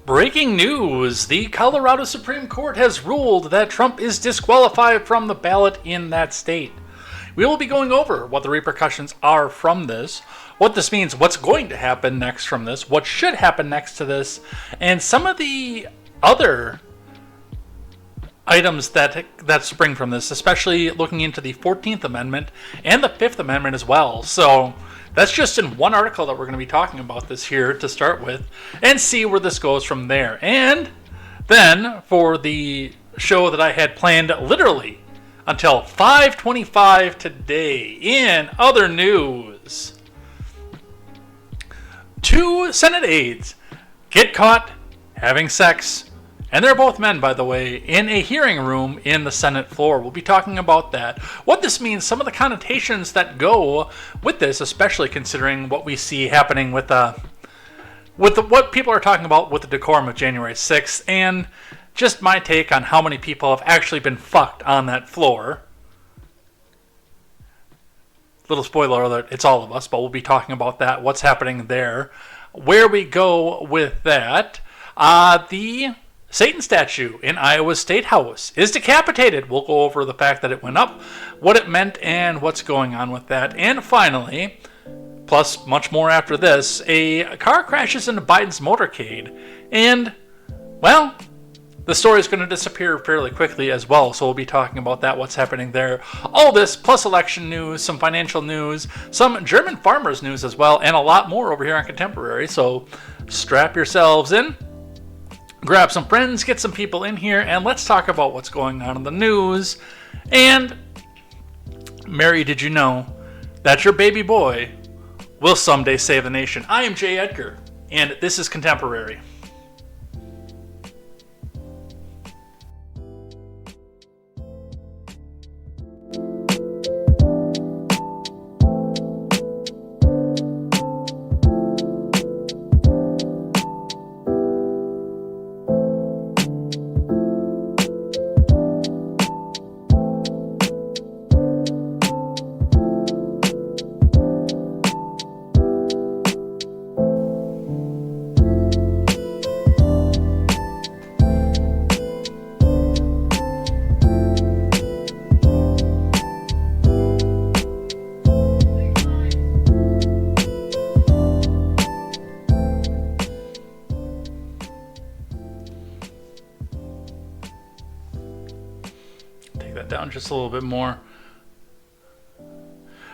Breaking news! The Colorado Supreme Court has ruled that Trump is disqualified from the ballot in that state. We will be going over what the repercussions are from this, what this means, what's going to happen next from this, what should happen next to this, and some of the other items that spring from this, especially looking into the 14th Amendment and the 5th Amendment as well. So that's just in one article that we're going to be talking about this here to start with and see where this goes from there. And then for the show that I had planned literally until 5:25 today, in other news, 2 Senate aides get caught having sex, and they're both men, by the way, in a hearing room in the Senate floor. We'll be talking about that, what this means, some of the connotations that go with this, especially considering what we see happening with what people are talking about with the decorum of January 6th, and just my take on how many people have actually been fucked on that floor. Little spoiler alert, it's all of us, but we'll be talking about that, what's happening there, where we go with that. The Satan statue in Iowa State House is decapitated. We'll go over the fact that it went up, what it meant, and what's going on with that. And finally, plus much more after this, a car crashes into Biden's motorcade. And, well, the story is going to disappear fairly quickly as well, so we'll be talking about that, what's happening there. All this, plus election news, some financial news, some German farmers news as well, and a lot more over here on Contemporary. So strap yourselves in. Grab some friends, get some people in here, and let's talk about what's going on in the news. And, Mary, did you know that your baby boy will someday save the nation? I am Jay Edgar, and this is Contemporary. Down just a little bit more.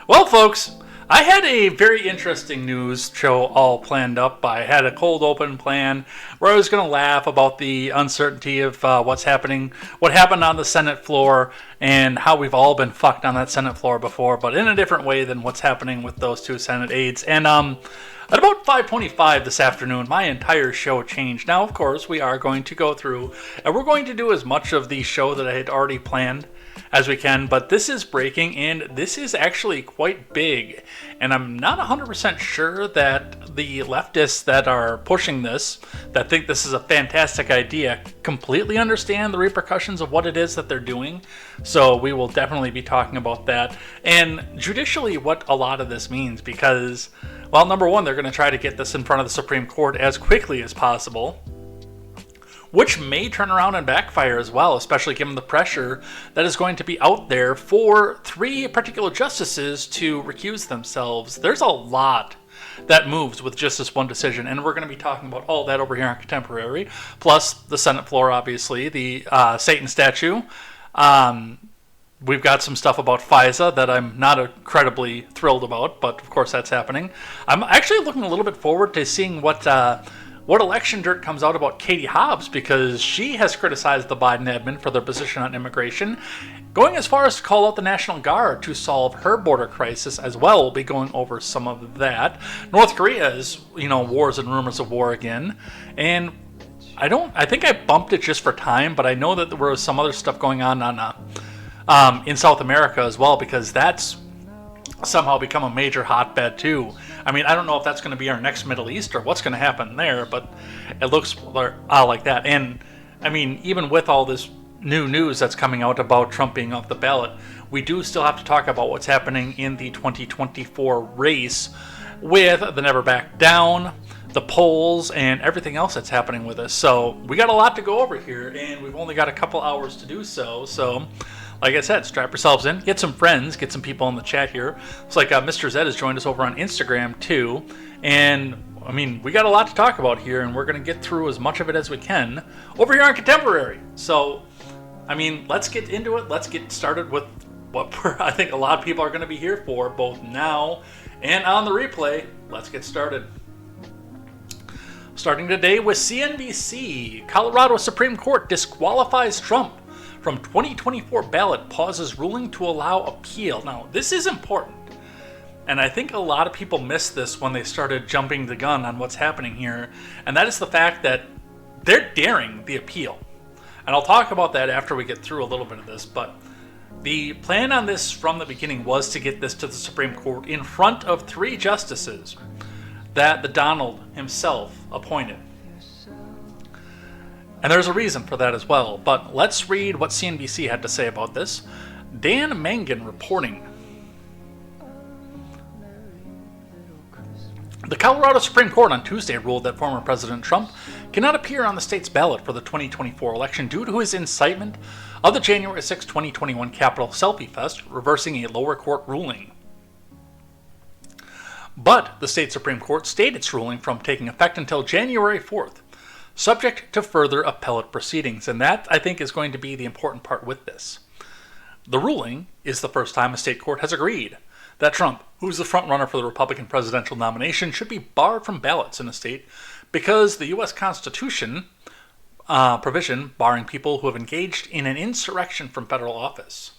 Well, folks, I had a very interesting news show all planned up. I had a cold open plan where I was going to laugh about the uncertainty of what's happening, what happened on the Senate floor, and how we've all been fucked on that Senate floor before, but in a different way than what's happening with those 2 Senate aides. And at about 5:25 this afternoon, my entire show changed. Now, of course, we are going to go through, and we're going to do as much of the show that I had already planned as we can, but this is breaking, and this is actually quite big, and I'm not 100% sure that the leftists that are pushing this, that think this is a fantastic idea, completely understand the repercussions of what it is that they're doing. So we will definitely be talking about that, and judicially what a lot of this means, because, well, number one, they're going to try to get this in front of the Supreme Court as quickly as possible, which may turn around and backfire as well, especially given the pressure that is going to be out there for 3 particular justices to recuse themselves. There's a lot that moves with just this one decision, and we're going to be talking about all that over here on Contemporary, plus the Senate floor, obviously, the Satan statue. We've got some stuff about FISA that I'm not incredibly thrilled about, but of course that's happening. I'm actually looking a little bit forward to seeing what election dirt comes out about Katie Hobbs, because she has criticized the Biden admin for their position on immigration, going as far as to call out the National Guard to solve her border crisis as well. We'll be going over some of that. North Korea's, wars and rumors of war again, and I think I bumped it just for time, but I know that there was some other stuff going on in South America as well, because that's somehow become a major hotbed too. I mean, I don't know if that's going to be our next Middle East or what's going to happen there, but it looks like that. And I mean, even with all this new news that's coming out about Trump being off the ballot, we do still have to talk about what's happening in the 2024 race with the Never Back Down, the polls and everything else that's happening with us. So we got a lot to go over here, and we've only got a couple hours to do so. So, like I said, strap yourselves in, get some friends, get some people in the chat here. It's like Mr. Zed has joined us over on Instagram too, and I mean, we got a lot to talk about here, and we're going to get through as much of it as we can over here on Contemporary. So, I mean, let's get into it. Let's get started with what I think a lot of people are going to be here for, both now and on the replay. Let's get started. Starting today with CNBC. Colorado Supreme Court disqualifies Trump from 2024 ballot, pauses ruling to allow appeal. Now, this is important. And I think a lot of people missed this when they started jumping the gun on what's happening here. And that is the fact that they're daring the appeal. And I'll talk about that after we get through a little bit of this. But the plan on this from the beginning was to get this to the Supreme Court in front of 3 justices that the Donald himself appointed. And there's a reason for that as well. But let's read what CNBC had to say about this. Dan Mangan reporting. The Colorado Supreme Court on Tuesday ruled that former President Trump cannot appear on the state's ballot for the 2024 election due to his incitement of the January 6, 2021 Capitol Selfie Fest, reversing a lower court ruling. But the state Supreme Court stayed its ruling from taking effect until January 4th, subject to further appellate proceedings, and that, I think, is going to be the important part with this. The ruling is the first time a state court has agreed that Trump, who's the frontrunner for the Republican presidential nomination, should be barred from ballots in the state because the U.S. Constitution provision barring people who have engaged in an insurrection from federal office.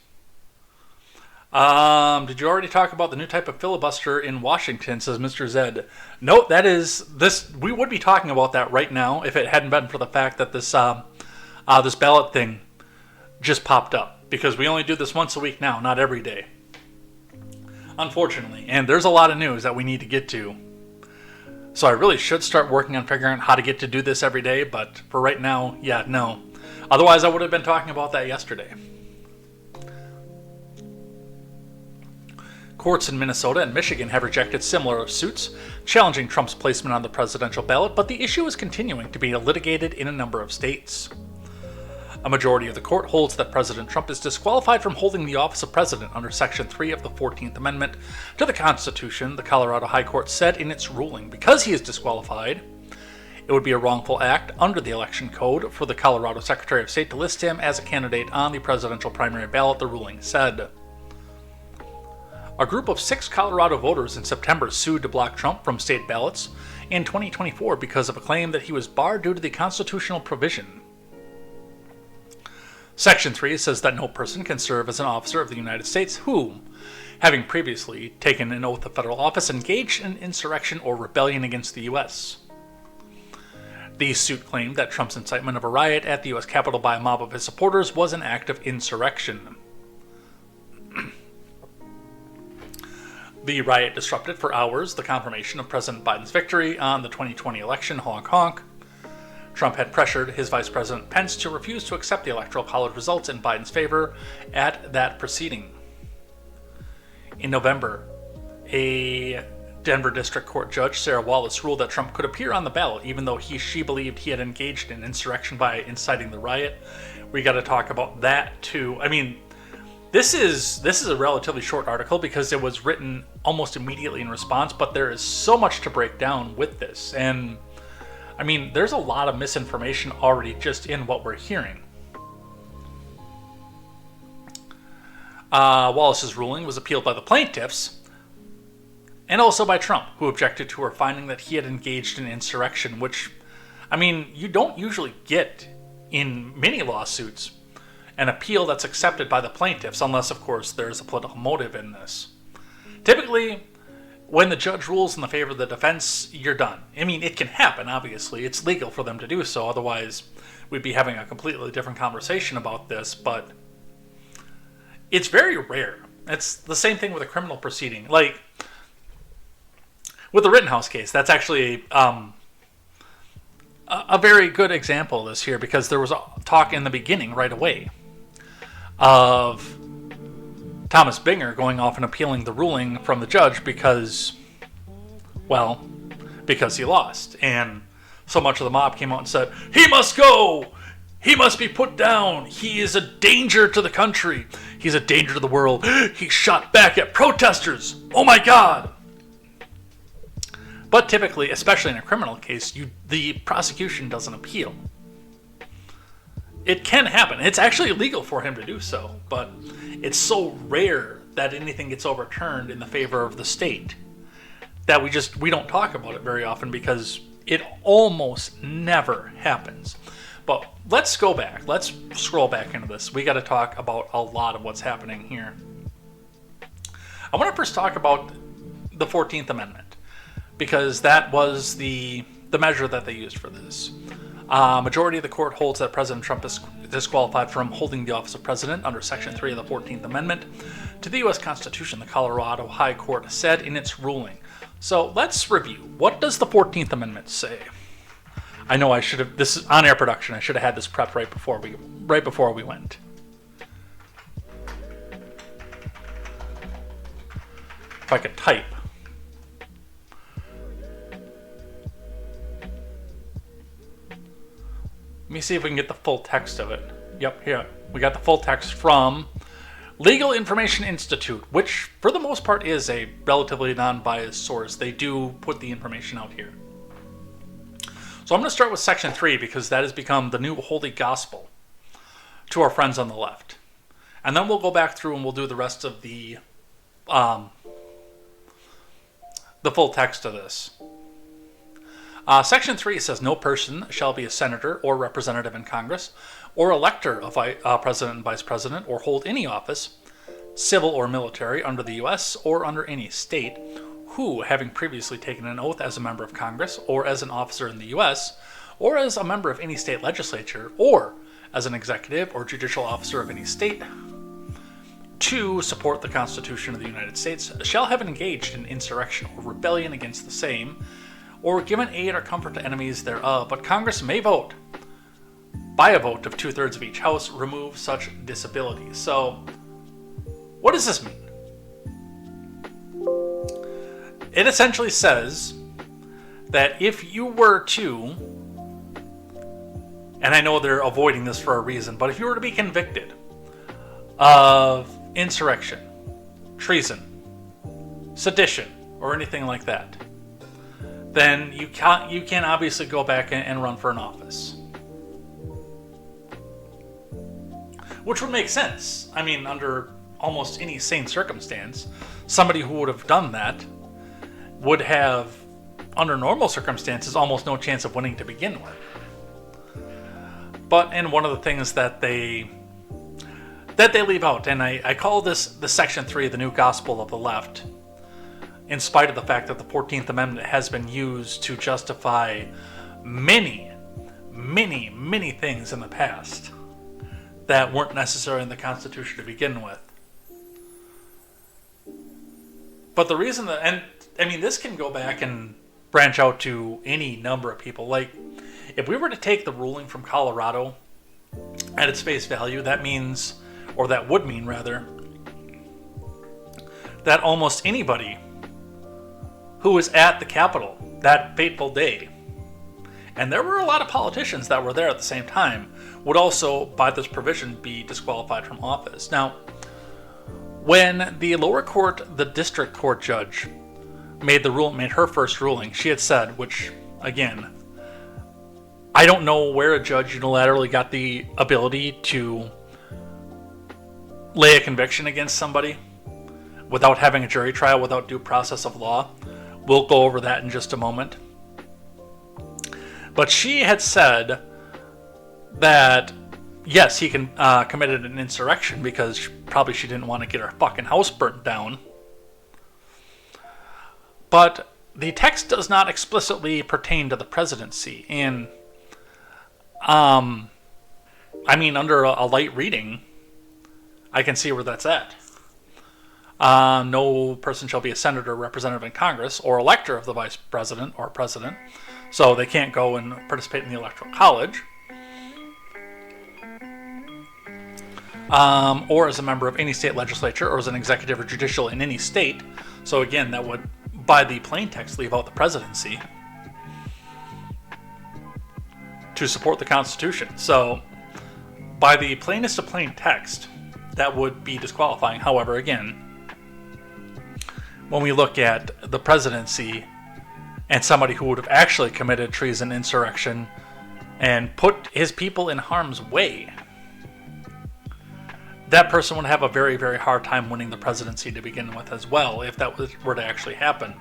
Did you already talk about the new type of filibuster in Washington, says Mr. Zed? No, that is this. We would be talking about that right now if it hadn't been for the fact that this this ballot thing just popped up, because we only do this once a week now, not every day. Unfortunately, and there's a lot of news that we need to get to. So I really should start working on figuring out how to get to do this every day, but for right now, yeah, no. Otherwise, I would have been talking about that yesterday. Courts in Minnesota and Michigan have rejected similar suits challenging Trump's placement on the presidential ballot, but the issue is continuing to be litigated in a number of states. A majority of the court holds that President Trump is disqualified from holding the office of president under Section 3 of the 14th Amendment to the Constitution, the Colorado High Court said in its ruling. Because he is disqualified, it would be a wrongful act under the election code for the Colorado Secretary of State to list him as a candidate on the presidential primary ballot, the ruling said. A group of 6 Colorado voters in September sued to block Trump from state ballots in 2024 because of a claim that he was barred due to the constitutional provision. Section 3 says that no person can serve as an officer of the United States who, having previously taken an oath of federal office, engaged in insurrection or rebellion against the U.S. The suit claimed that Trump's incitement of a riot at the U.S. Capitol by a mob of his supporters was an act of insurrection. The riot disrupted for hours the confirmation of President Biden's victory on the 2020 election, honk honk. Trump had pressured his Vice President Pence to refuse to accept the Electoral College results in Biden's favor at that proceeding. In November, a Denver District Court judge, Sarah Wallace, ruled that Trump could appear on the ballot even though she believed he had engaged in insurrection by inciting the riot. We got to talk about that too. I mean, this is a relatively short article because it was written almost immediately in response, but there is so much to break down with this. And I mean, there's a lot of misinformation already just in what we're hearing. Wallace's ruling was appealed by the plaintiffs and also by Trump, who objected to her finding that he had engaged in insurrection, which, I mean, you don't usually get in many lawsuits an appeal that's accepted by the plaintiffs, unless, of course, there's a political motive in this. Typically, when the judge rules in the favor of the defense, you're done. I mean, it can happen, obviously. It's legal for them to do so, otherwise we'd be having a completely different conversation about this, but it's very rare. It's the same thing with a criminal proceeding. Like, with the Rittenhouse case, that's actually a very good example of this here, because there was a talk in the beginning right away of Thomas Binger going off and appealing the ruling from the judge because, well, because he lost. And so much of the mob came out and said, "He must go! He must be put down! He is a danger to the country! He's a danger to the world! He shot back at protesters! Oh my God!" But typically, especially in a criminal case, the prosecution doesn't appeal. It can happen. It's actually illegal for him to do so, but it's so rare that anything gets overturned in the favor of the state that we don't talk about it very often because it almost never happens. But let's go back. Let's scroll back into this. We got to talk about a lot of what's happening here. I want to first talk about the 14th Amendment, because that was the measure that they used for this. Majority of the court holds that President Trump is disqualified from holding the office of president under Section 3 of the 14th Amendment to the U.S. Constitution, the Colorado High Court said in its ruling. So let's review. What does the 14th Amendment say? I know I should have, this is on-air production, I should have had this prepped right before we went. If I could type. Let me see if we can get the full text of it. Yep, here. We got the full text from Legal Information Institute, which for the most part is a relatively non-biased source. They do put the information out here. So I'm going to start with Section 3 because that has become the new holy gospel to our friends on the left. And then we'll go back through and we'll do the rest of the full text of this. Section 3 says, "No person shall be a senator or representative in Congress or elector of president and vice president or hold any office, civil or military, under the U.S. or under any state, who, having previously taken an oath as a member of Congress or as an officer in the U.S. or as a member of any state legislature or as an executive or judicial officer of any state, to support the Constitution of the United States, shall have engaged in insurrection or rebellion against the same, or given aid or comfort to enemies thereof, but Congress may vote, by a vote of 2/3 of each house, remove such disability." So, what does this mean? It essentially says that if you were to, and I know they're avoiding this for a reason, but if you were to be convicted of insurrection, treason, sedition, or anything like that, then you can obviously go back and run for an office. Which would make sense. I mean, under almost any sane circumstance, somebody who would have done that would have, under normal circumstances, almost no chance of winning to begin with. But, and one of the things that they leave out, and I call this the Section 3, the new gospel of the left, in spite of the fact that the 14th Amendment has been used to justify many, many, many things in the past that weren't necessary in the Constitution to begin with. But the reason that, and I mean, this can go back and branch out to any number of people. Like, if we were to take the ruling from Colorado at its face value, that means, or that would mean rather, that almost anybody who was at the Capitol that fateful day, and there were a lot of politicians that were there at the same time, would also, by this provision, be disqualified from office. Now, when the lower court, the district court judge, made her first ruling, she had said, which, again, I don't know where a judge unilaterally got the ability to lay a conviction against somebody without having a jury trial, without due process of law. We'll go over that in just a moment. But she had said that, yes, he committed an insurrection because she didn't want to get her fucking house burnt down. But the text does not explicitly pertain to the presidency. And, I mean, under a light reading, I can see where that's at. No person shall be a senator or representative in Congress or elector of the vice president or president. So they can't go and participate in the electoral college. Or as a member of any state legislature or as an executive or judicial in any state. So again, that would, by the plain text, leave out the presidency. to support the Constitution. So, by the plainest of plain text, that would be disqualifying. However, again, when we look at the presidency and somebody who would have actually committed treason, insurrection, and put his people in harm's way, that person would have a very, very hard time winning the presidency to begin with as well, if that were to actually happen.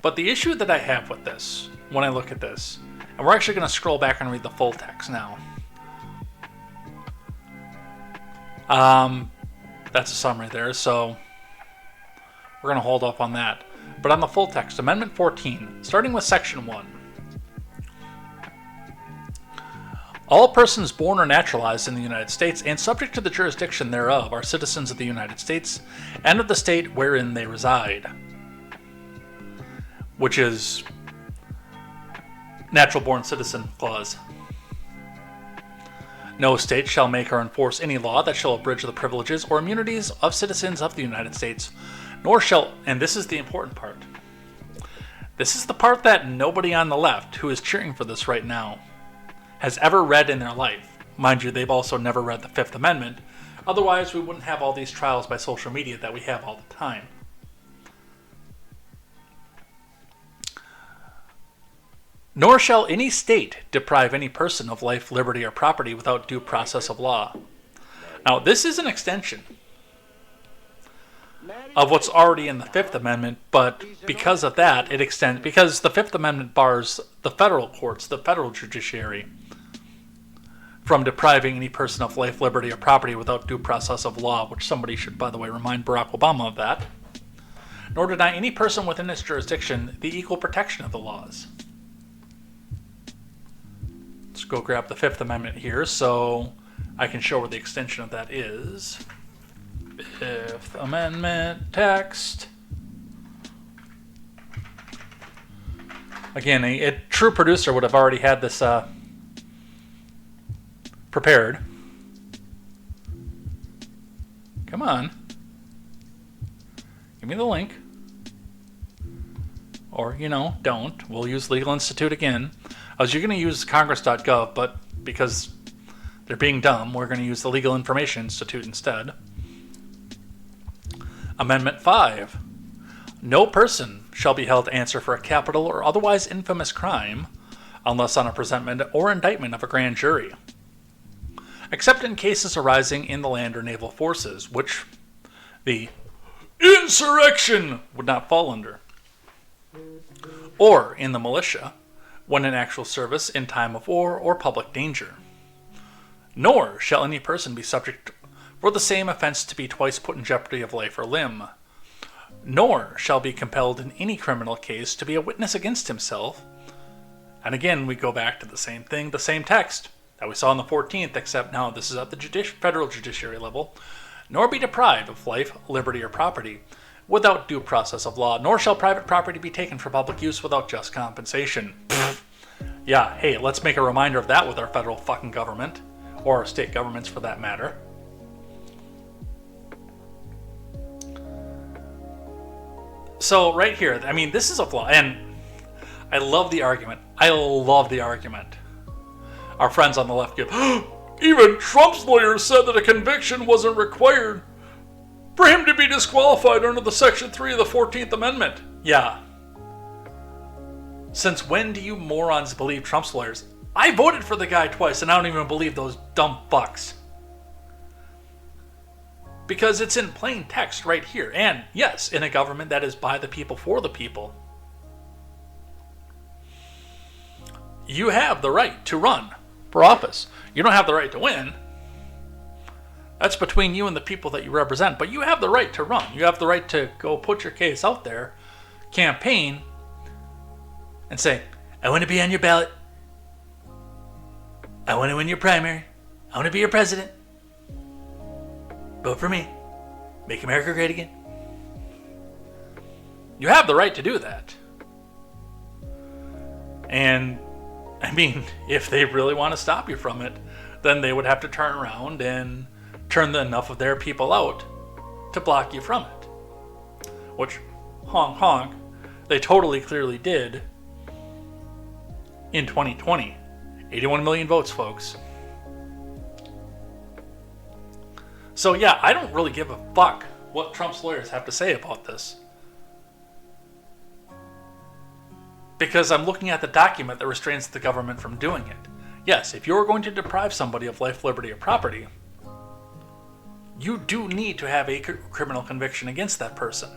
But the issue that I have with this, when I look at this, and we're actually going to scroll back and read the full text now. That's a summary there, so we're going to hold off on that. But on the full text, Amendment 14, starting with Section 1. All persons born or naturalized in the United States and subject to the jurisdiction thereof are citizens of the United States and of the state wherein they reside. Which is Natural Born Citizen Clause. No state shall make or enforce any law that shall abridge the privileges or immunities of citizens of the United States, nor shall, and this is the important part, this is the part that nobody on the left who is cheering for this right now has ever read in their life. Mind you, they've also never read the Fifth Amendment, otherwise we wouldn't have all these trials by social media that we have all the time. Nor shall any state deprive any person of life, liberty, or property without due process of law. Now, this is an extension of what's already in the Fifth Amendment, but because of that, it extends, because the Fifth Amendment bars the federal courts, the federal judiciary, from depriving any person of life, liberty, or property without due process of law, which somebody should, by the way, remind Barack Obama of that, nor deny any person within its jurisdiction the equal protection of the laws. Let's go grab the Fifth Amendment here so I can show where the extension of that is. Fifth Amendment text. Again, a true producer would have already had this prepared. Come on. Give me the link. Or, don't. We'll use Legal Institute again. I was going to use congress.gov, but because they're being dumb, we're going to use the Legal Information Institute instead. Amendment 5. No person shall be held to answer for a capital or otherwise infamous crime unless on a presentment or indictment of a grand jury, except in cases arising in the land or naval forces, which the insurrection would not fall under, or in the militia, when in actual service in time of war or public danger. Nor shall any person be subject for the same offense to be twice put in jeopardy of life or limb. Nor shall be compelled in any criminal case to be a witness against himself. And again, we go back to the same thing, the same text that we saw on the 14th, except now this is at the federal judiciary level. Nor be deprived of life, liberty, or property without due process of law, nor shall private property be taken for public use without just compensation. Yeah, hey, let's make a reminder of that with our federal fucking government, or our state governments for that matter. So right here, I mean, this is a flaw, and I love the argument. Our friends on the left give, even Trump's lawyers said that a conviction wasn't required for him to be disqualified under the Section 3 of the 14th Amendment. Yeah. Since when do you morons believe Trump's lawyers? I voted for the guy twice, and I don't even believe those dumb fucks. Because it's in plain text right here. And yes, in a government that is by the people for the people, you have the right to run for office. You don't have the right to win. That's between you and the people that you represent. But you have the right to run. You have the right to go put your case out there, campaign, and say, I want to be on your ballot. I want to win your primary. I want to be your president. Vote for me. Make America great again. You have the right to do that. And, I mean, if they really want to stop you from it, then they would have to turn around and turn enough of their people out to block you from it. which, honk honk, they totally clearly did in 2020. 81 million votes, folks. So yeah, I don't really give a fuck what Trump's lawyers have to say about this. Because I'm looking at the document that restrains the government from doing it. Yes, if you're going to deprive somebody of life, liberty, or property, you do need to have a criminal conviction against that person.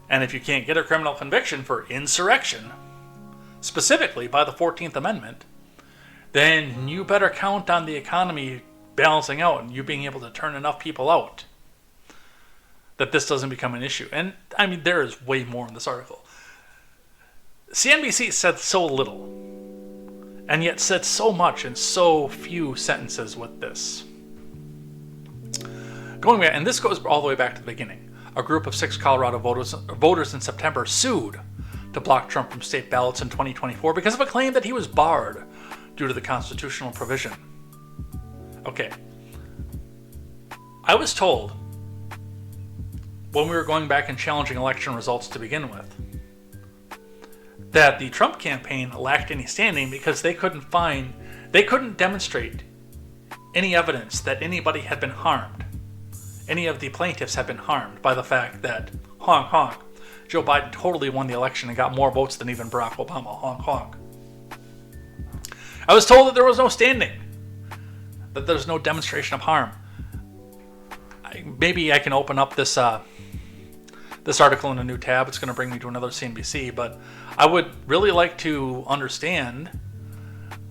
And if you can't get a criminal conviction for insurrection, specifically by the 14th Amendment, then you better count on the economy balancing out and you being able to turn enough people out that this doesn't become an issue. And I mean, there is way more in this article. CNBC said so little, and yet said so much in so few sentences with this. Going back, and this goes all the way back to the beginning. A group of 6 Colorado voters in September sued to block Trump from state ballots in 2024 because of a claim that he was barred due to the constitutional provision. Okay. I was told when we were going back and challenging election results to begin with that the Trump campaign lacked any standing because they couldn't demonstrate any evidence that anybody had been harmed. Any of the plaintiffs had been harmed by the fact that, honk honk, Joe Biden totally won the election and got more votes than even Barack Obama, honk honk. I was told that there was no standing, that there's no demonstration of harm. Maybe I can open up this article in a new tab. It's going to bring me to another CNBC, but I would really like to understand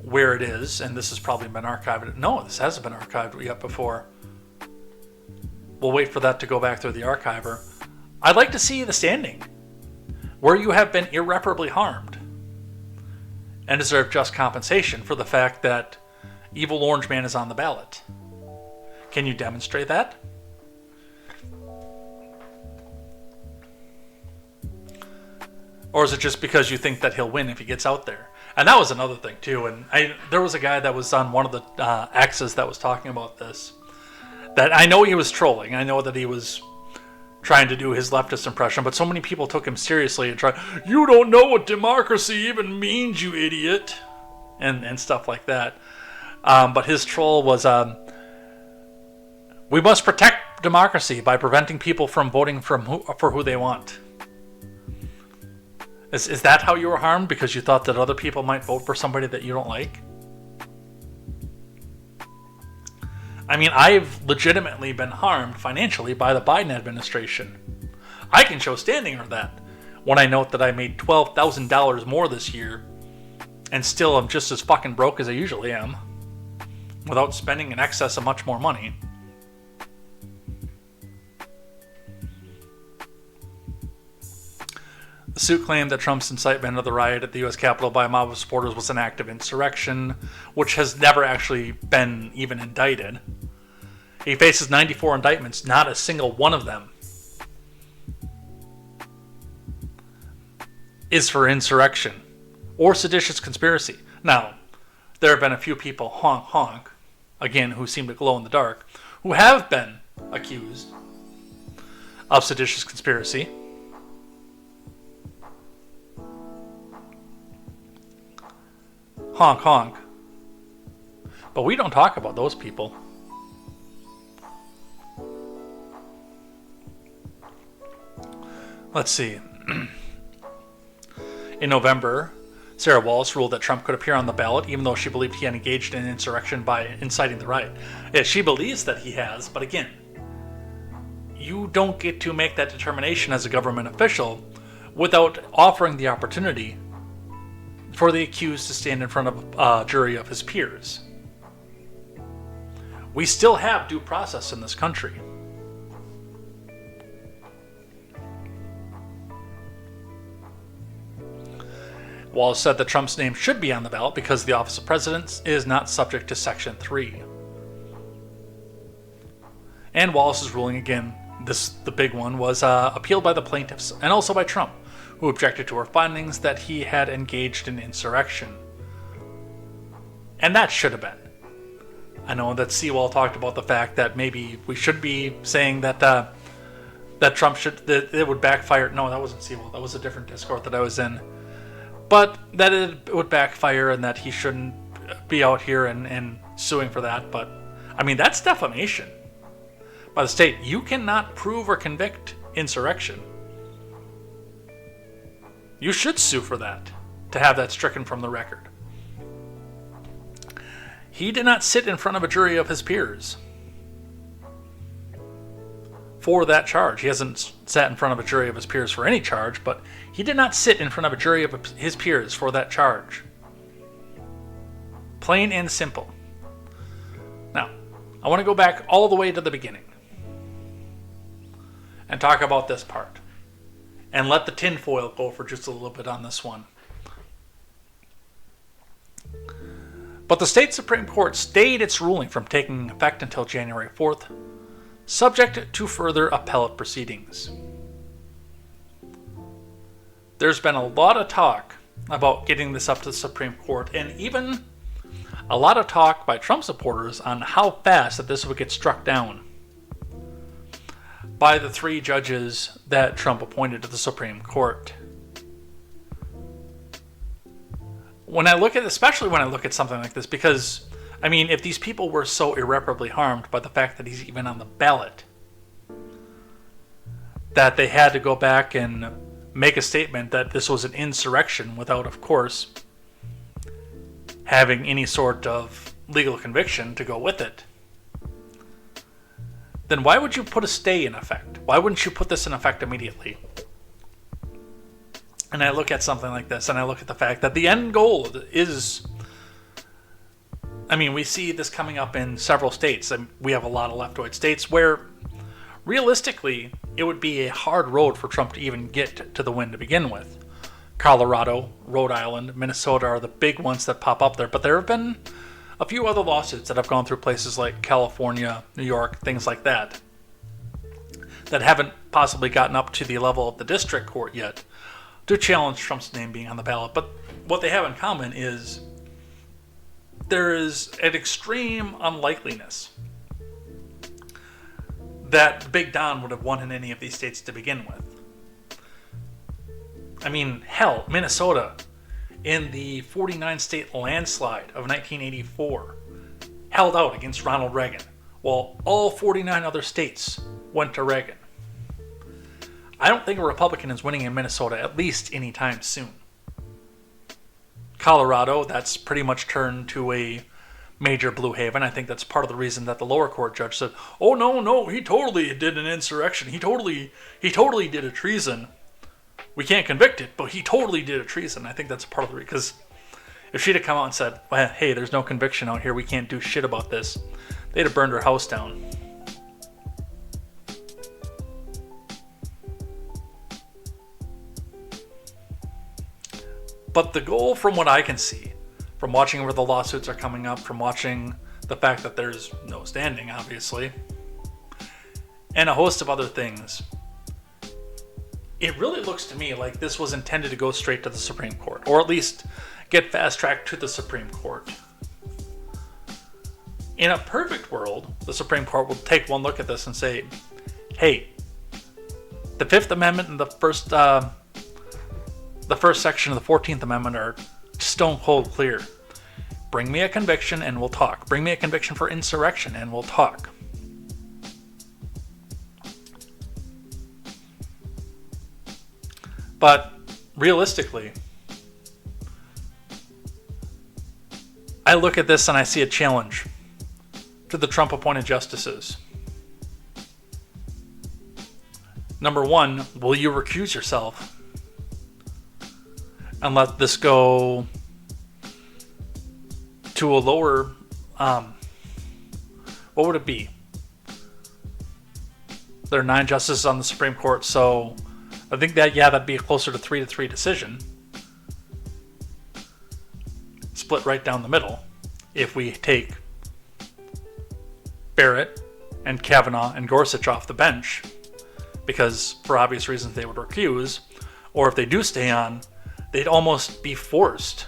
where it is, and this has probably been archived. No, this hasn't been archived yet before. We'll wait for that to go back through the archiver. I'd like to see the standing, where you have been irreparably harmed, and deserve just compensation for the fact that evil orange man is on the ballot. Can you demonstrate that? Or is it just because you think that he'll win if he gets out there? And that was another thing too. And there was a guy that was on one of the X's that was talking about this. That I know he was trolling. I know that he was trying to do his leftist impression, but so many people took him seriously and tried, "You don't know what democracy even means, you idiot," and stuff like that. But his troll was, "We must protect democracy by preventing people from voting for who they want." Is that how you were harmed? Because you thought that other people might vote for somebody that you don't like? I mean, I've legitimately been harmed financially by the Biden administration. I can show standing for that when I note that I made $12,000 more this year and still am just as fucking broke as I usually am without spending in excess of much more money. The suit claimed that Trump's incitement of the riot at the U.S. Capitol by a mob of supporters was an act of insurrection, which has never actually been even indicted. He faces 94 indictments, not a single one of them is for insurrection or seditious conspiracy. Now, there have been a few people, honk honk, again, who seem to glow in the dark, who have been accused of seditious conspiracy. Honk honk. But we don't talk about those people. Let's see. In November, Sarah Wallace ruled that Trump could appear on the ballot even though she believed he had engaged in insurrection by inciting the riot. Yeah, she believes that he has, but again, you don't get to make that determination as a government official without offering the opportunity for the accused to stand in front of a jury of his peers. We still have due process in this country. Wallace said that Trump's name should be on the ballot because the office of president is not subject to Section 3. And Wallace's ruling, again, the big one, was appealed by the plaintiffs and also by Trump, who objected to her findings that he had engaged in insurrection. And that should have been. I know that Sewell talked about the fact that maybe we should be saying that that Trump that it would backfire. No, that wasn't Sewell. That was a different Discord that I was in. But that it would backfire and that he shouldn't be out here and suing for that. But, I mean, that's defamation by the state. You cannot prove or convict insurrection. You should sue for that, to have that stricken from the record. He did not sit in front of a jury of his peers for that charge. He hasn't sat in front of a jury of his peers for any charge, but he did not sit in front of a jury of his peers for that charge. Plain and simple. Now, I want to go back all the way to the beginning and talk about this part. And let the tinfoil go for just a little bit on this one. But the state Supreme Court stayed its ruling from taking effect until January 4th, subject to further appellate proceedings. There's been a lot of talk about getting this up to the Supreme Court, and even a lot of talk by Trump supporters on how fast that this would get struck down by the 3 judges that Trump appointed to the Supreme Court. Especially when I look at something like this, because, I mean, if these people were so irreparably harmed by the fact that he's even on the ballot, that they had to go back and make a statement that this was an insurrection without, of course, having any sort of legal conviction to go with it, then why would you put a stay in effect? Why wouldn't you put this in effect immediately? And I look at something like this, and I look at the fact that the end goal is, I mean, we see this coming up in several states, and we have a lot of leftoid states where, realistically, it would be a hard road for Trump to even get to the win to begin with. Colorado, Rhode Island, Minnesota are the big ones that pop up there, but there have been a few other lawsuits that have gone through places like California, New York, things like that, that haven't possibly gotten up to the level of the district court yet to challenge Trump's name being on the ballot. But what they have in common is there is an extreme unlikeliness that Big Don would have won in any of these states to begin with. I mean, hell, Minnesota, in the 49-state landslide of 1984, held out against Ronald Reagan, while all 49 other states went to Reagan. I don't think a Republican is winning in Minnesota, at least anytime soon. Colorado, that's pretty much turned to a major blue haven. I think that's part of the reason that the lower court judge said, "Oh no, he totally did an insurrection. He totally did a treason. We can't convict it, but he totally did a treason." I think that's part of the reason, because if she'd have come out and said, "Well, hey, there's no conviction out here, we can't do shit about this," they'd have burned her house down. But the goal, from what I can see, from watching where the lawsuits are coming up, from watching the fact that there's no standing, obviously, and a host of other things, it really looks to me like this was intended to go straight to the Supreme Court, or at least get fast-tracked to the Supreme Court. In a perfect world, the Supreme Court will take one look at this and say, hey, the Fifth Amendment and the first section of the 14th Amendment are stone cold clear. Bring me a conviction and we'll talk. Bring me a conviction for insurrection and we'll talk. But realistically, I look at this and I see a challenge to the Trump-appointed justices. Number one, will you recuse yourself and let this go to a lower, what would it be? There are 9 justices on the Supreme Court, so I think that, that'd be a closer to 3-3 decision. Split right down the middle. If we take Barrett and Kavanaugh and Gorsuch off the bench, because for obvious reasons they would recuse, or if they do stay on, they'd almost be forced,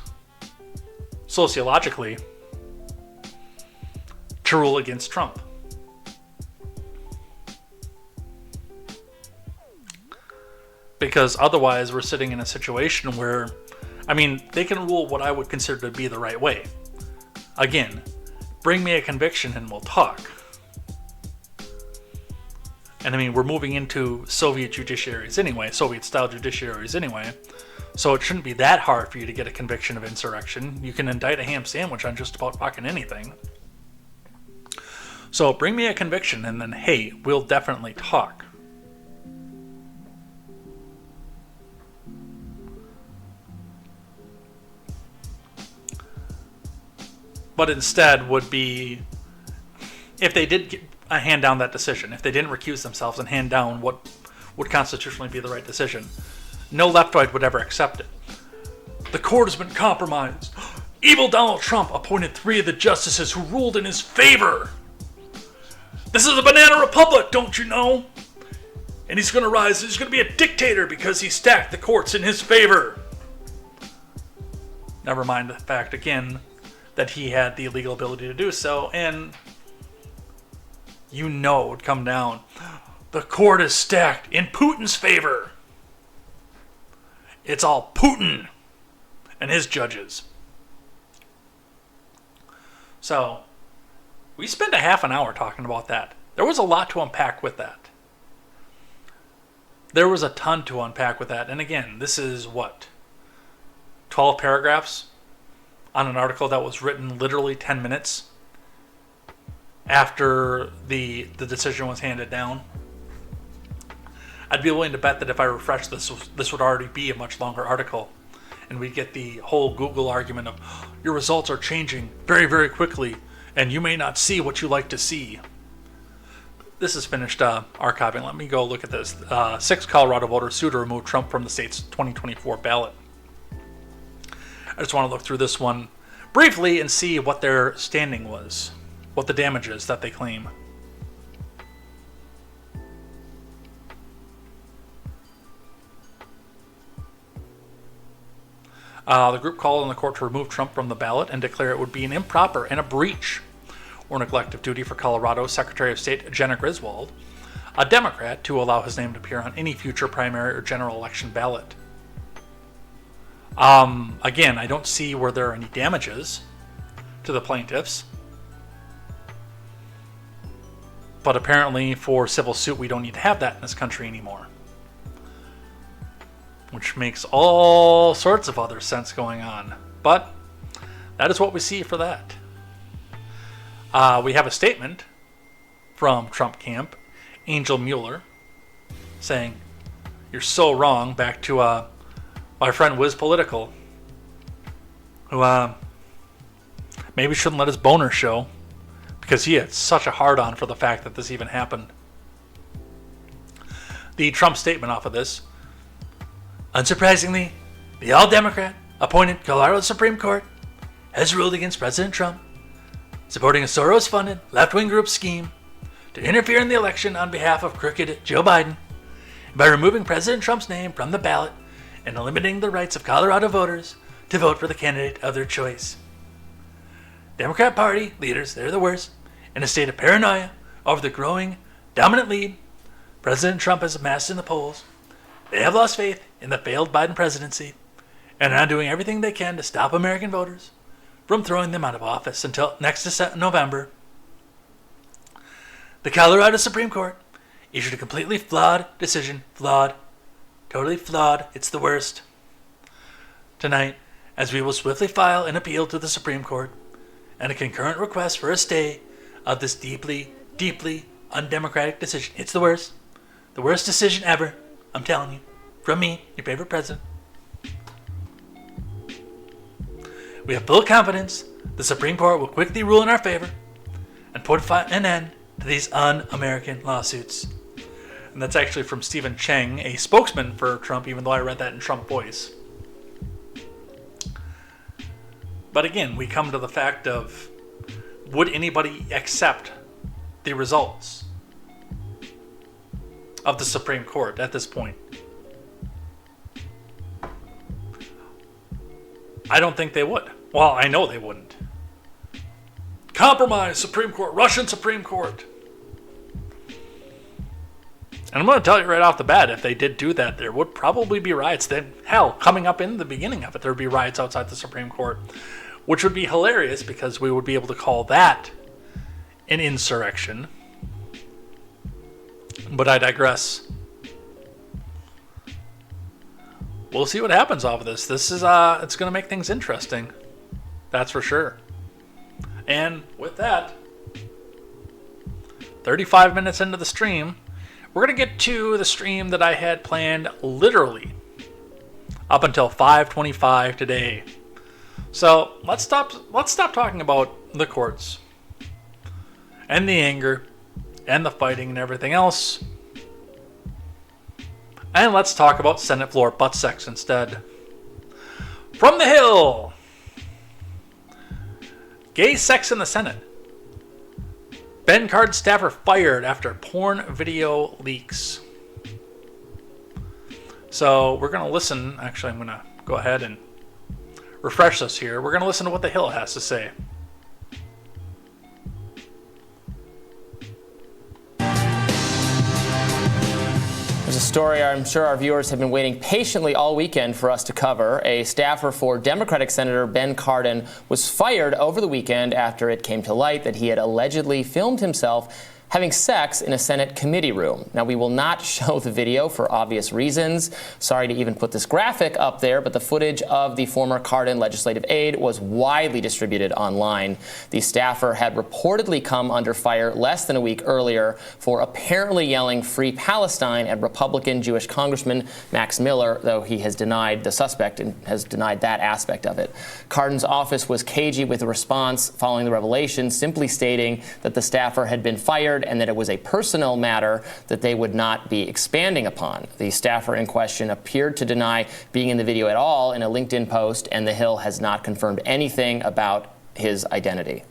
sociologically, to to rule against Trump. Because otherwise we're sitting in a situation where, I mean, they can rule what I would consider to be the right way. Again, bring me a conviction and we'll talk. And I mean, we're moving into Soviet judiciaries anyway, Soviet-style judiciaries anyway. So it shouldn't be that hard for you to get a conviction of insurrection. You can indict a ham sandwich on just about fucking anything. So bring me a conviction and then, hey, we'll definitely talk. But instead would be, if they did hand down that decision, if they didn't recuse themselves and hand down what would constitutionally be the right decision, no leftoid would ever accept it. The court has been compromised. Evil Donald Trump appointed 3 of the justices who ruled in his favor. This is a banana republic, don't you know? And he's going to rise. He's going to be a dictator because he stacked the courts in his favor. Never mind the fact, again, that he had the legal ability to do so, and you know it would come down. The court is stacked in Putin's favor. It's all Putin and his judges. So, we spent a half an hour talking about that. There was a lot to unpack with that. There was a ton to unpack with that. And again, this is what? 12 paragraphs on an article that was written literally 10 minutes after the decision was handed down. I'd be willing to bet that if I refreshed this would already be a much longer article. And we'd get the whole Google argument of, your results are changing very, very quickly, and you may not see what you like to see. This is finished archiving. Let me go look at this. 6 Colorado voters sue to remove Trump from the state's 2024 ballot. I just want to look through this one briefly and see what their standing was, what the damage is that they claim. The group called on the court to remove Trump from the ballot and declare it would be an improper and a breach or neglect of duty for Colorado Secretary of State Jenna Griswold, a Democrat, to allow his name to appear on any future primary or general election ballot. Again, I don't see where there are any damages to the plaintiffs. But apparently for civil suit, we don't need to have that in this country anymore. Which makes all sorts of other sense going on. But that is what we see for that. We have a statement from Trump camp, Angel Mueller, saying, "You're so wrong," back to my friend Wiz Political, who maybe shouldn't let his boner show, because he had such a hard-on for the fact that this even happened. The Trump statement off of this: unsurprisingly, the all-Democrat appointed Colorado Supreme Court has ruled against President Trump, supporting a Soros-funded left-wing group scheme to interfere in the election on behalf of crooked Joe Biden by removing President Trump's name from the ballot and limiting the rights of Colorado voters to vote for the candidate of their choice. Democrat Party leaders, they're the worst, in a state of paranoia over the growing dominant lead President Trump has amassed in the polls. They have lost faith in the failed Biden presidency and are now doing everything they can to stop American voters from throwing them out of office until next November. The Colorado Supreme Court issued a completely flawed decision. Flawed. Totally flawed. It's the worst. Tonight, as we will swiftly file an appeal to the Supreme Court and a concurrent request for a stay of this deeply, deeply undemocratic decision. It's the worst. The worst decision ever. I'm telling you. From me, your favorite president. We have full confidence the Supreme Court will quickly rule in our favor and put an end to these un-American lawsuits. And that's actually from Stephen Chang, a spokesman for Trump, even though I read that in Trump voice. But again, we come to the fact of, would anybody accept the results of the Supreme Court at this point? I don't think they would. Well, I know they wouldn't. compromised Supreme Court, Russian Supreme Court. And I'm going to tell you right off the bat, if they did do that, there would probably be riots. Then, hell, coming up in the beginning of it, there would be riots outside the Supreme Court, which would be hilarious because we would be able to call that an insurrection. But I digress. We'll see what happens off of this. This is it's going to make things interesting. That's for sure. And with that, 35 minutes into the stream, we're going to get to the stream that I had planned literally up until 5:25 today. So let's stop talking about the courts and the anger and the fighting and everything else. And let's talk about Senate floor butt sex instead. From the Hill. Gay sex in the Senate. Ben Cardin staffer fired after porn video leaks. So we're going to listen. Actually, I'm going to go ahead and refresh this here. We're going to listen to what the Hill has to say. There's a story I'm sure our viewers have been waiting patiently all weekend for us to cover. A staffer for Democratic Senator Ben Cardin was fired over the weekend after it came to light that he had allegedly filmed himself having sex in a Senate committee room. Now, we will not show the video for obvious reasons. Sorry to even put this graphic up there, but the footage of the former Cardin legislative aide was widely distributed online. The staffer had reportedly come under fire less than a week earlier for apparently yelling "Free Palestine" at Republican Jewish Congressman Max Miller, though he has denied, the suspect has denied that aspect of it. Cardin's office was cagey with a response following the revelation, simply stating that the staffer had been fired and that it was a personnel matter that they would not be expanding upon. The staffer in question appeared to deny being in the video at all in a LinkedIn post, and the Hill has not confirmed anything about his identity.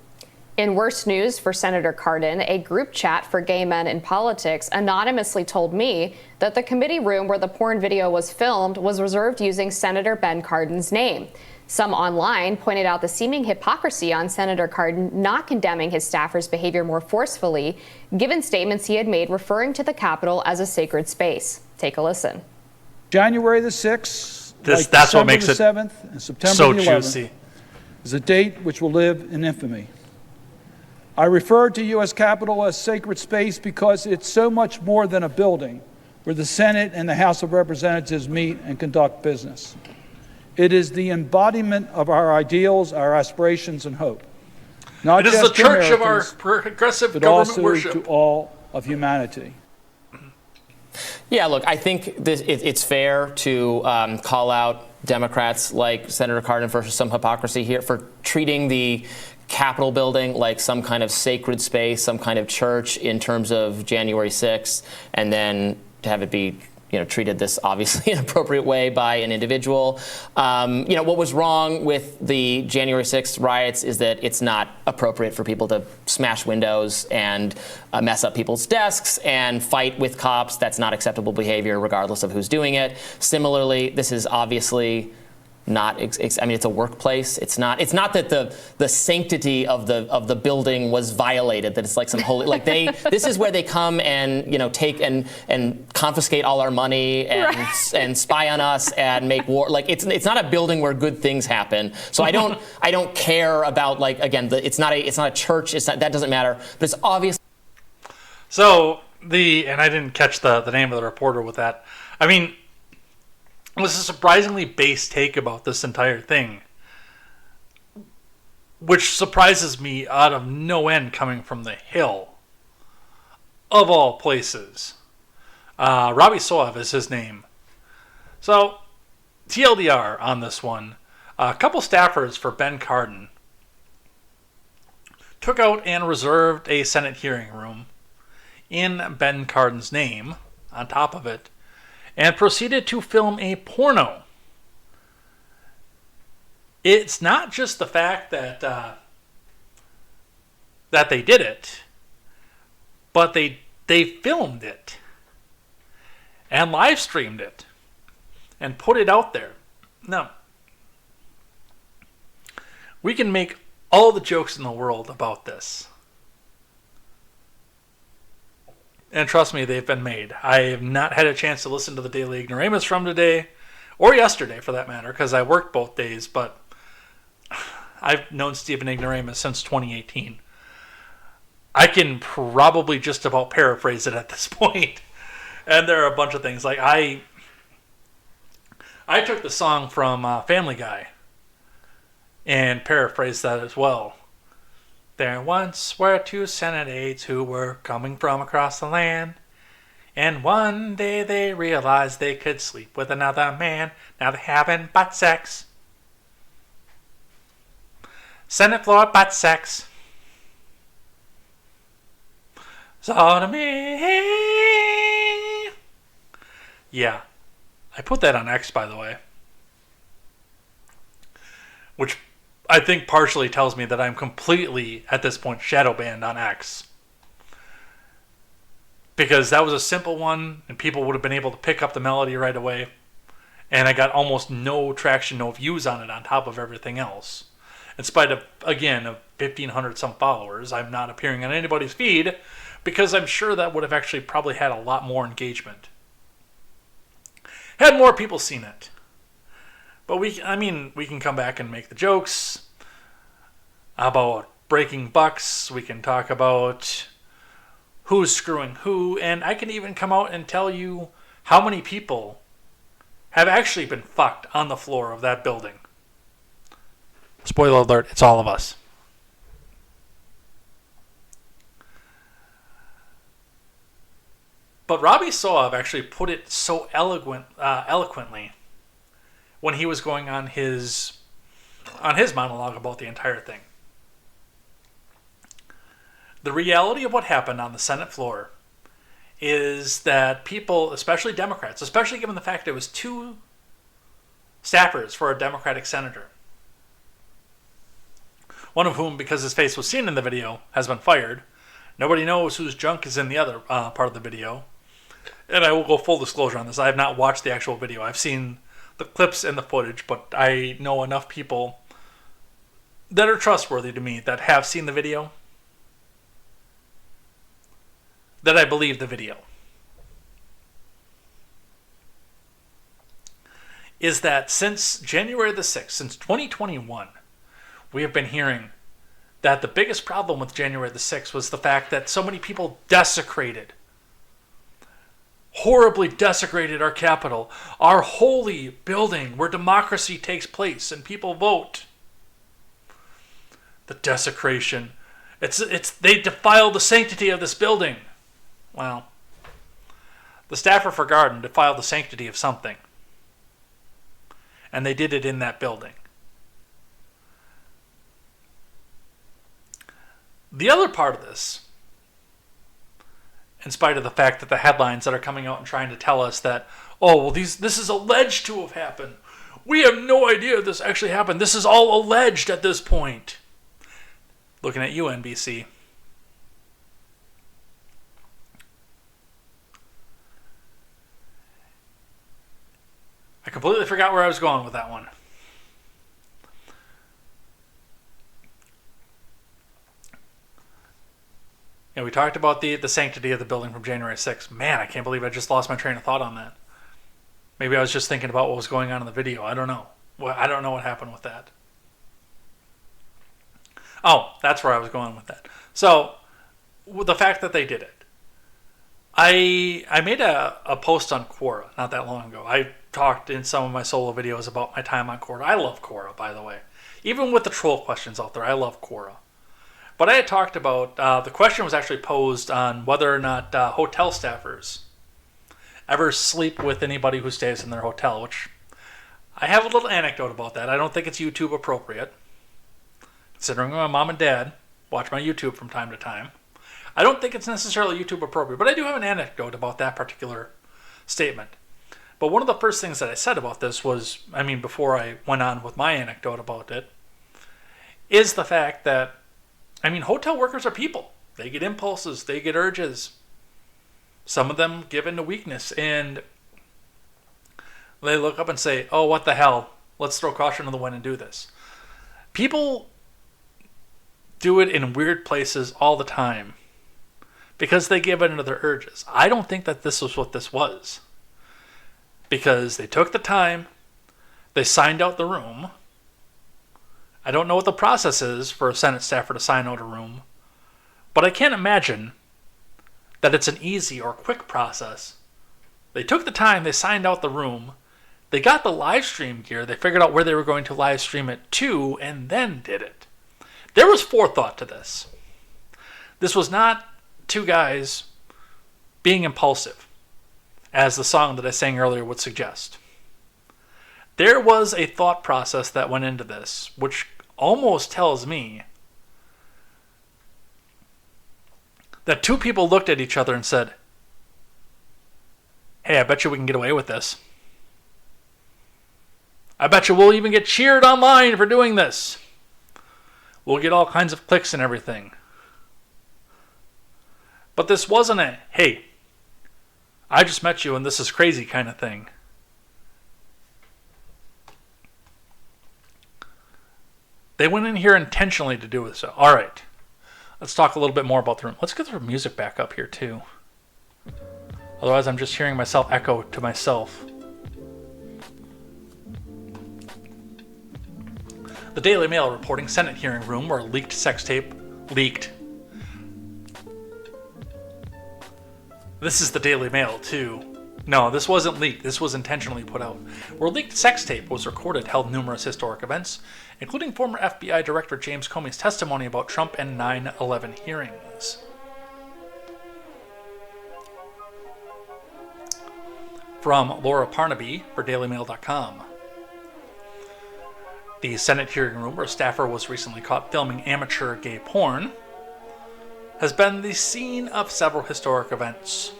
In worse news for Senator Cardin, a group chat for gay men in politics anonymously told me that the committee room where the porn video was filmed was reserved using Senator Ben Cardin's name. Some online pointed out the seeming hypocrisy on Senator Cardin not condemning his staffers' behavior more forcefully, given statements he had made referring to the Capitol as a sacred space. Take a listen. January the 6th, that's what makes the it 7th, and September so the 11th juicy. is a date which will live in infamy. I refer to U.S. Capitol as sacred space because it's so much more than a building where the Senate and the House of Representatives meet and conduct business. It is the embodiment of our ideals, our aspirations, and hope. Not it is just the church of our Americans, progressive but government also worship. to all of humanity. Yeah, look, I think it's fair to call out Democrats like Senator Cardin for some hypocrisy here, for treating the Capitol building like some kind of sacred space, some kind of church in terms of January 6th, and then to have it be treated this obviously inappropriate way by an individual. What was wrong with the January 6th riots is that it's not appropriate for people to smash windows and mess up people's desks and fight with cops. That's not acceptable behavior regardless of who's doing it. Similarly, this is obviously not, it's a workplace. It's not that the sanctity of the building was violated, that it's like some holy, this is where they come and, take and confiscate all our money and spy on us and make war. It's not a building where good things happen. So I don't care about, it's not a church. That doesn't matter, but it's obvious. So and I didn't catch the name of the reporter with that. I mean, it was a surprisingly base take about this entire thing, which surprises me out of no end coming from the Hill, of all places. Robbie Soev is his name. So, TLDR on this one. A couple staffers for Ben Cardin took out and reserved a Senate hearing room in Ben Cardin's name on top of it, and proceeded to film a porno. It's not just the fact that they did it, but they filmed it and live streamed it and put it out there. Now, we can make all the jokes in the world about this. And trust me, they've been made. I have not had a chance to listen to the Daily Ignoramus from today, or yesterday for that matter, because I worked both days, but I've known Stephen Ignoramus since 2018. I can probably just about paraphrase it at this point. And there are a bunch of things. Like, I took the song from Family Guy and paraphrased that as well. There once were two Senate who were coming from across the land. And one day they realized they could sleep with another man. Now they're having butt sex. Senate floor butt sex. Sodomy. Yeah. I put that on X, by the way. Which I think partially tells me that I'm completely, at this point, shadow banned on X. Because that was a simple one, and people would have been able to pick up the melody right away. And I got almost no traction, no views on it on top of everything else. In spite of, again, of 1,500 some followers, I'm not appearing on anybody's feed because I'm sure that would have actually probably had a lot more engagement. Had more people seen it. But we can come back and make the jokes about breaking bucks. We can talk about who's screwing who. And I can even come out and tell you how many people have actually been fucked on the floor of that building. Spoiler alert, it's all of us. But Robbie Soave actually put it so eloquently when he was going on his monologue about the entire thing. The reality of what happened on the Senate floor is that people, especially Democrats, especially given the fact it was two staffers for a Democratic senator, one of whom, because his face was seen in the video, has been fired. Nobody knows whose junk is in the other part of the video. And I will go full disclosure on this. I have not watched the actual video. I've seen the clips and the footage, but I know enough people that are trustworthy to me that have seen the video that I believe the video. Is that since January the 6th, since 2021, we have been hearing that the biggest problem with January the 6th was the fact that so many people horribly desecrated our Capitol, our holy building where democracy takes place and people vote. The desecration. They defiled the sanctity of this building. Well, the staffer for Garden defiled the sanctity of something. And they did it in that building. The other part of this, in spite of the fact that the headlines that are coming out and trying to tell us that, oh, well, this is alleged to have happened. We have no idea if this actually happened. This is all alleged at this point. Looking at you, NBC. I completely forgot where I was going with that one. Yeah, we talked about the sanctity of the building from January 6th. Man, I can't believe I just lost my train of thought on that. Maybe I was just thinking about what was going on in the video. I don't know. Well, I don't know what happened with that. Oh, that's where I was going with that. So, with the fact that they did it. I made a post on Quora not that long ago. I talked in some of my solo videos about my time on Quora. I love Quora, by the way. Even with the troll questions out there, I love Quora. But I had talked about, the question was actually posed on whether or not hotel staffers ever sleep with anybody who stays in their hotel, which I have a little anecdote about that. I don't think it's YouTube appropriate, considering my mom and dad watch my YouTube from time to time. I don't think it's necessarily YouTube appropriate, but I do have an anecdote about that particular statement. But one of the first things that I said about this was, before I went on with my anecdote about it, is the fact that hotel workers are people. They get impulses. They get urges. Some of them give in to weakness. And they look up and say, oh, what the hell? Let's throw caution to the wind and do this. People do it in weird places all the time because they give in to their urges. I don't think that this was what this was, because they took the time, they signed out the room. I don't know what the process is for a Senate staffer to sign out a room, but I can't imagine that it's an easy or quick process. They took the time, they signed out the room, they got the live stream gear, they figured out where they were going to live stream it to, and then did it. There was forethought to this. This was not two guys being impulsive, as the song that I sang earlier would suggest. There was a thought process that went into this, which almost tells me that two people looked at each other and said, hey, I bet you we can get away with this. I bet you we'll even get cheered online for doing this. We'll get all kinds of clicks and everything. But this wasn't a, hey, I just met you and this is crazy kind of thing. They went in here intentionally to do this. All right, let's talk a little bit more about the room. Let's get the music back up here too. Otherwise, I'm just hearing myself echo to myself. The Daily Mail reporting Senate hearing room where leaked sex tape leaked. This is the Daily Mail too. No, this wasn't leaked. This was intentionally put out. Where leaked sex tape was recorded held numerous historic events, including former FBI Director James Comey's testimony about Trump and 9/11 hearings. From Laura Parnaby for DailyMail.com. The Senate hearing room, where a staffer was recently caught filming amateur gay porn, has been the scene of several historic events.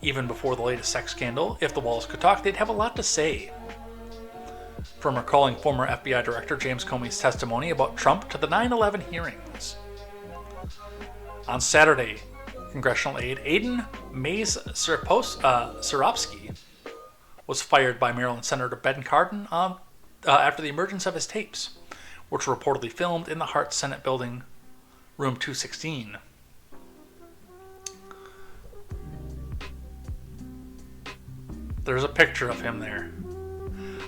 Even before the latest sex scandal, if the walls could talk, they'd have a lot to say. From recalling former FBI Director James Comey's testimony about Trump to the 9/11 hearings. On Saturday, congressional aide Aidan Mays Seropsky was fired by Maryland Senator Ben Cardin after the emergence of his tapes, which were reportedly filmed in the Hart Senate Building, room 216. There's a picture of him there.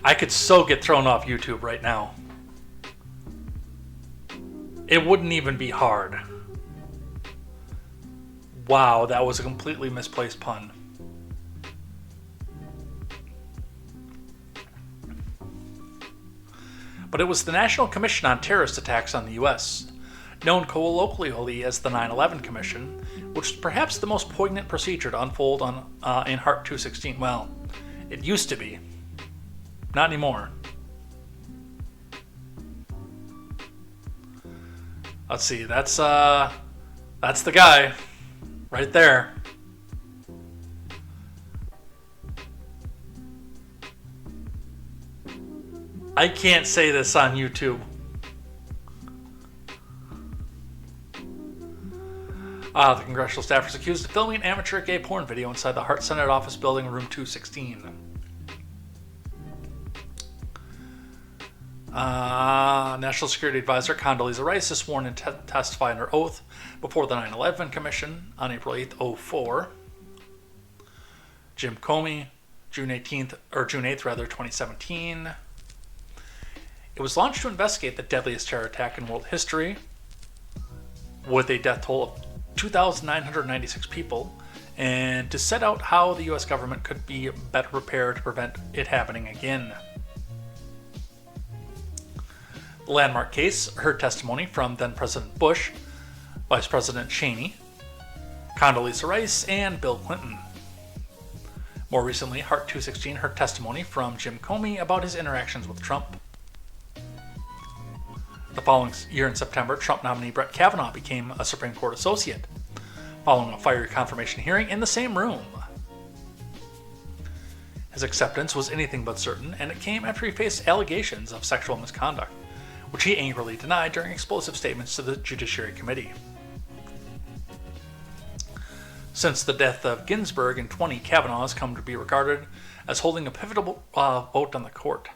I could so get thrown off YouTube right now. It wouldn't even be hard. Wow, that was a completely misplaced pun. But it was the National Commission on Terrorist Attacks on the U.S., known colloquially as the 9/11 Commission, which was perhaps the most poignant procedure to unfold in Hart 216. Well, it used to be. Not anymore. Let's see, that's the guy right there. I can't say this on YouTube. The congressional staffers accused of filming an amateur gay porn video inside the Hart Senate Office Building, room 216. National Security Advisor Condoleezza Rice is sworn in to testify under oath before the 9/11 Commission on April 8th, 2004. Jim Comey, June 8th, 2017. It was launched to investigate the deadliest terror attack in world history, with a death toll of 2,996 people, and to set out how the U.S. government could be better prepared to prevent it happening again. The landmark case heard testimony from then-President Bush, Vice President Cheney, Condoleezza Rice, and Bill Clinton. More recently, Hart 216 heard testimony from Jim Comey about his interactions with Trump. The following year in September, Trump nominee Brett Kavanaugh became a Supreme Court associate, following a fiery confirmation hearing in the same room. His acceptance was anything but certain, and it came after he faced allegations of sexual misconduct, which he angrily denied during explosive statements to the Judiciary Committee. Since the death of Ginsburg in 2020, Kavanaugh has come to be regarded as holding a pivotal vote on the court.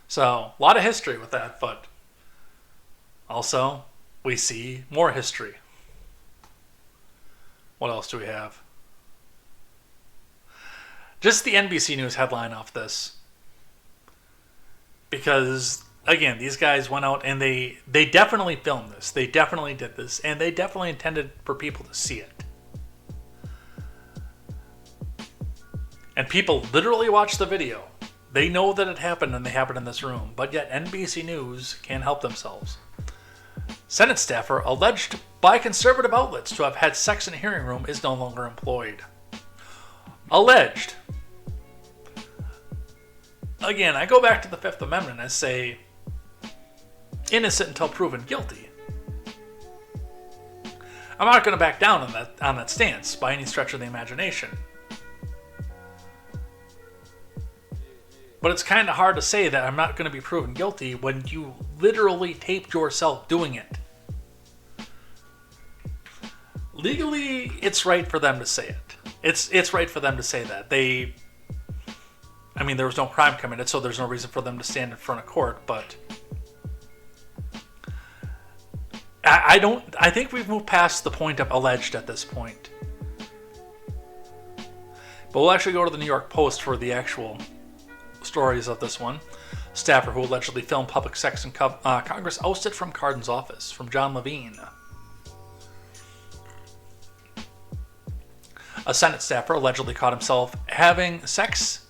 So, a lot of history with that, but also, we see more history. What else do we have? Just the NBC News headline off this. Because, again, these guys went out and they definitely filmed this. They definitely did this. And they definitely intended for people to see it. And people literally watch the video. They know that it happened and they happened in this room. But yet NBC News can't help themselves. Senate staffer alleged by conservative outlets to have had sex in a hearing room is no longer employed. Alleged. Again, I go back to the Fifth Amendment and say, innocent until proven guilty. I'm not going to back down on that stance by any stretch of the imagination. But it's kind of hard to say that I'm not going to be proven guilty when you literally taped yourself doing it. Legally, it's right for them to say it. It's right for them to say that. There was no crime committed, so there's no reason for them to stand in front of court, but I think we've moved past the point of alleged at this point. But we'll actually go to the New York Post for the actual stories of this one. Staffer who allegedly filmed public sex in Congress ousted from Cardin's office, from John Levine. A Senate staffer allegedly caught himself having sex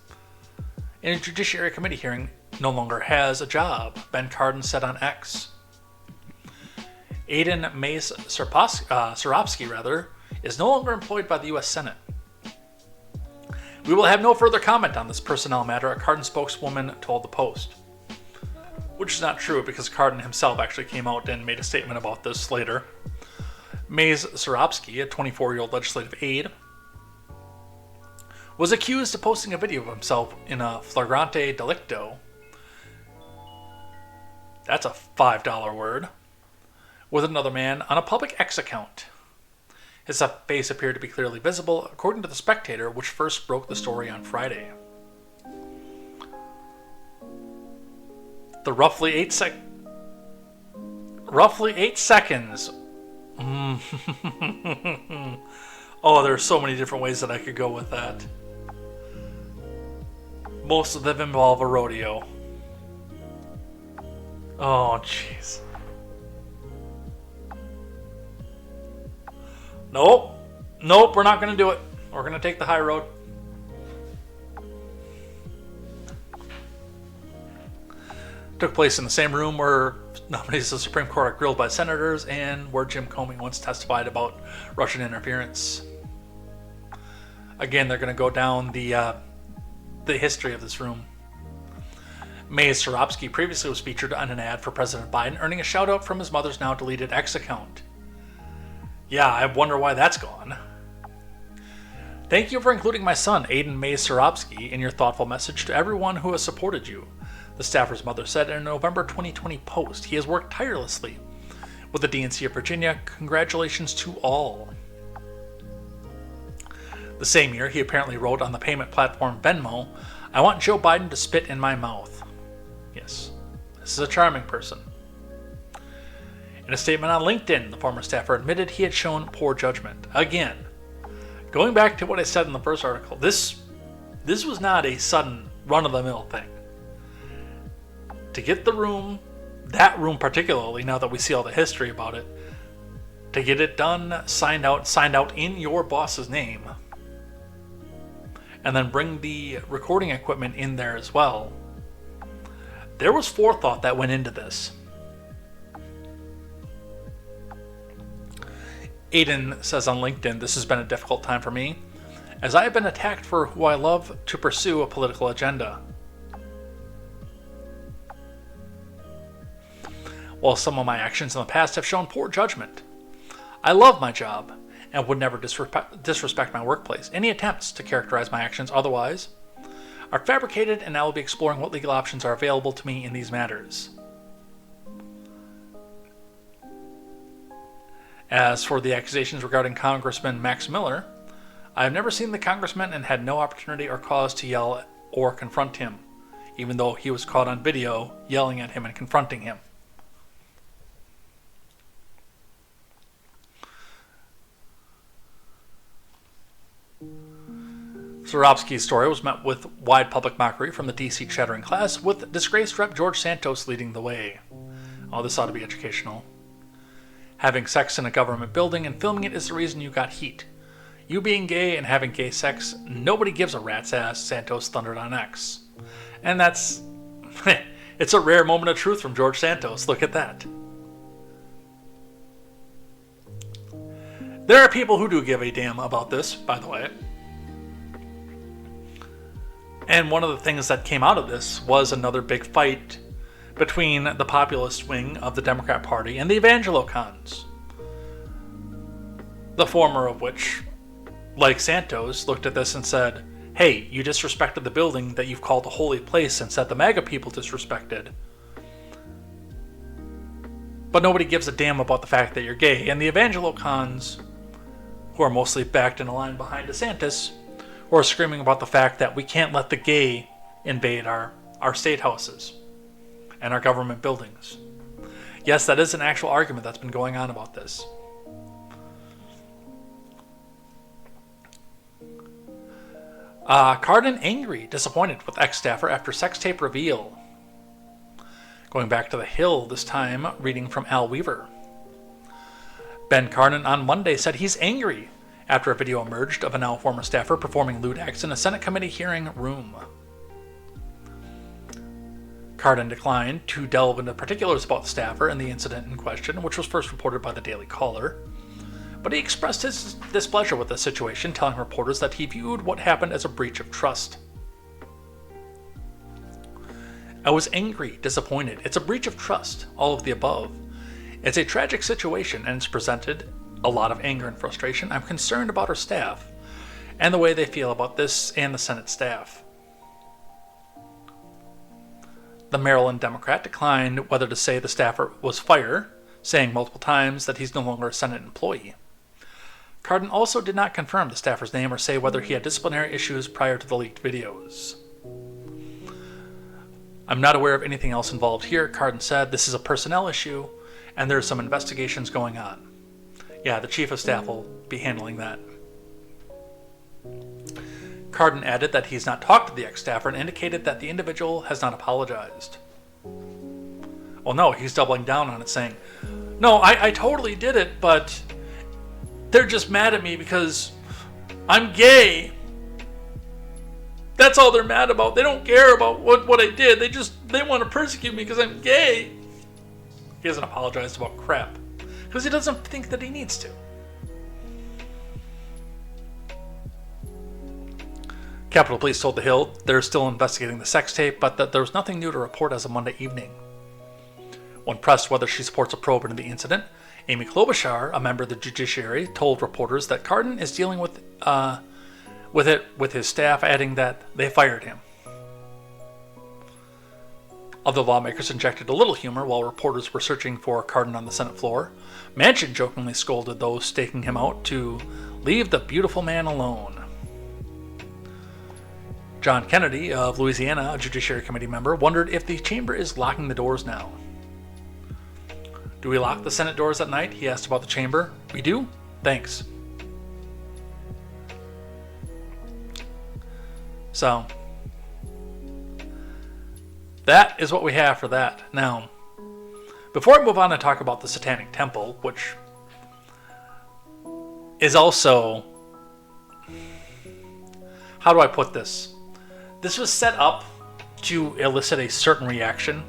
in a Judiciary Committee hearing no longer has a job, Ben Cardin said on X. Aidan Mays Soropsky, is no longer employed by the U.S. Senate. We will have no further comment on this personnel matter, a Cardin spokeswoman told the Post. Which is not true because Cardin himself actually came out and made a statement about this later. Mays Soropsky, a 24-year-old legislative aide, was accused of posting a video of himself in a flagrante delicto. That's a $5 word. With another man on a public X account. His face appeared to be clearly visible, according to The Spectator, which first broke the story on Friday. The roughly 8 seconds. Oh, there are so many different ways that I could go with that. Most of them involve a rodeo. Oh, jeez. Nope, we're not going to do it. We're going to take the high road. Took place in the same room where nominees of the Supreme Court are grilled by senators and where Jim Comey once testified about Russian interference. Again, they're going to go down the history of this room. Mays Soropsky previously was featured on an ad for President Biden, earning a shout-out from his mother's now deleted X account. Yeah, I wonder why that's gone. Thank you for including my son, Aidan Mays Soropsky, in your thoughtful message to everyone who has supported you, the staffer's mother said in a November 2020 post. He has worked tirelessly with the DNC of Virginia. Congratulations to all. The same year, he apparently wrote on the payment platform Venmo, I want Joe Biden to spit in my mouth. Yes, this is a charming person. In a statement on LinkedIn, the former staffer admitted he had shown poor judgment. Again, going back to what I said in the first article, this was not a sudden run-of-the-mill thing. To get the room, that room particularly, now that we see all the history about it, to get it done, signed out in your boss's name, and then bring the recording equipment in there as well. There was forethought that went into this. Aidan says on LinkedIn, this has been a difficult time for me, as I have been attacked for who I love to pursue a political agenda. While some of my actions in the past have shown poor judgment, I love my job and would never disrespect my workplace. Any attempts to characterize my actions otherwise are fabricated, and I will be exploring what legal options are available to me in these matters. As for the accusations regarding Congressman Max Miller, I have never seen the congressman and had no opportunity or cause to yell or confront him. even though he was caught on video yelling at him and confronting him. Zorobsky's story was met with wide public mockery from the DC chattering class, with disgraced Rep. George Santos leading the way. Oh, this ought to be educational. Having sex in a government building and filming it is the reason you got heat. You being gay and having gay sex, nobody gives a rat's ass, Santos thundered on X. And that's... it's a rare moment of truth from George Santos. Look at that. There are people who do give a damn about this, by the way. And one of the things that came out of this was another big fight between the populist wing of the Democrat Party and the Evangelocons. The former of which, like Santos, looked at this and said, hey, you disrespected the building that you've called a holy place and said the MAGA people disrespected. But nobody gives a damn about the fact that you're gay. And the Evangelocons, who are mostly backed in a line behind DeSantis, who are screaming about the fact that we can't let the gay invade our state houses and our government buildings. Yes, that is an actual argument that's been going on about this. Cardin angry, disappointed with ex-staffer after sex tape reveal. Going back to the Hill, this time reading from Al Weaver. Ben Cardin on Monday said he's angry after a video emerged of a now former staffer performing lewd acts in a Senate committee hearing room. Cardin declined to delve into particulars about the staffer and the incident in question, which was first reported by the Daily Caller, but he expressed his displeasure with the situation, telling reporters that he viewed what happened as a breach of trust. I was angry, disappointed. It's a breach of trust, all of the above. It's a tragic situation and it's presented a lot of anger and frustration. I'm concerned about our staff and the way they feel about this and the Senate staff. The Maryland Democrat declined whether to say the staffer was fired, saying multiple times that he's no longer a Senate employee. Cardin also did not confirm the staffer's name or say whether he had disciplinary issues prior to the leaked videos. I'm not aware of anything else involved here, Cardin said. This is a personnel issue, and there are some investigations going on. Yeah, the chief of staff will be handling that. Cardin added that he's not talked to the ex-staffer and indicated that the individual has not apologized. Well, no, he's doubling down on it, saying, no, I totally did it, but they're just mad at me because I'm gay. That's all they're mad about. They don't care about what I did. They want to persecute me because I'm gay. He hasn't apologized about crap because he doesn't think that he needs to. Capitol Police told The Hill they're still investigating the sex tape, but that there was nothing new to report as of Monday evening. When pressed whether she supports a probe into the incident, Amy Klobuchar, a member of the judiciary, told reporters that Cardin is dealing with it with his staff, adding that they fired him. Other lawmakers injected a little humor while reporters were searching for Cardin on the Senate floor. Manchin jokingly scolded those staking him out to leave the beautiful man alone. John Kennedy of Louisiana, a Judiciary Committee member, wondered if the chamber is locking the doors now. Do we lock the Senate doors at night? He asked about the chamber. We do? Thanks. So, that is what we have for that. Now, before I move on and talk about the Satanic Temple, which is also, how do I put this? This was set up to elicit a certain reaction.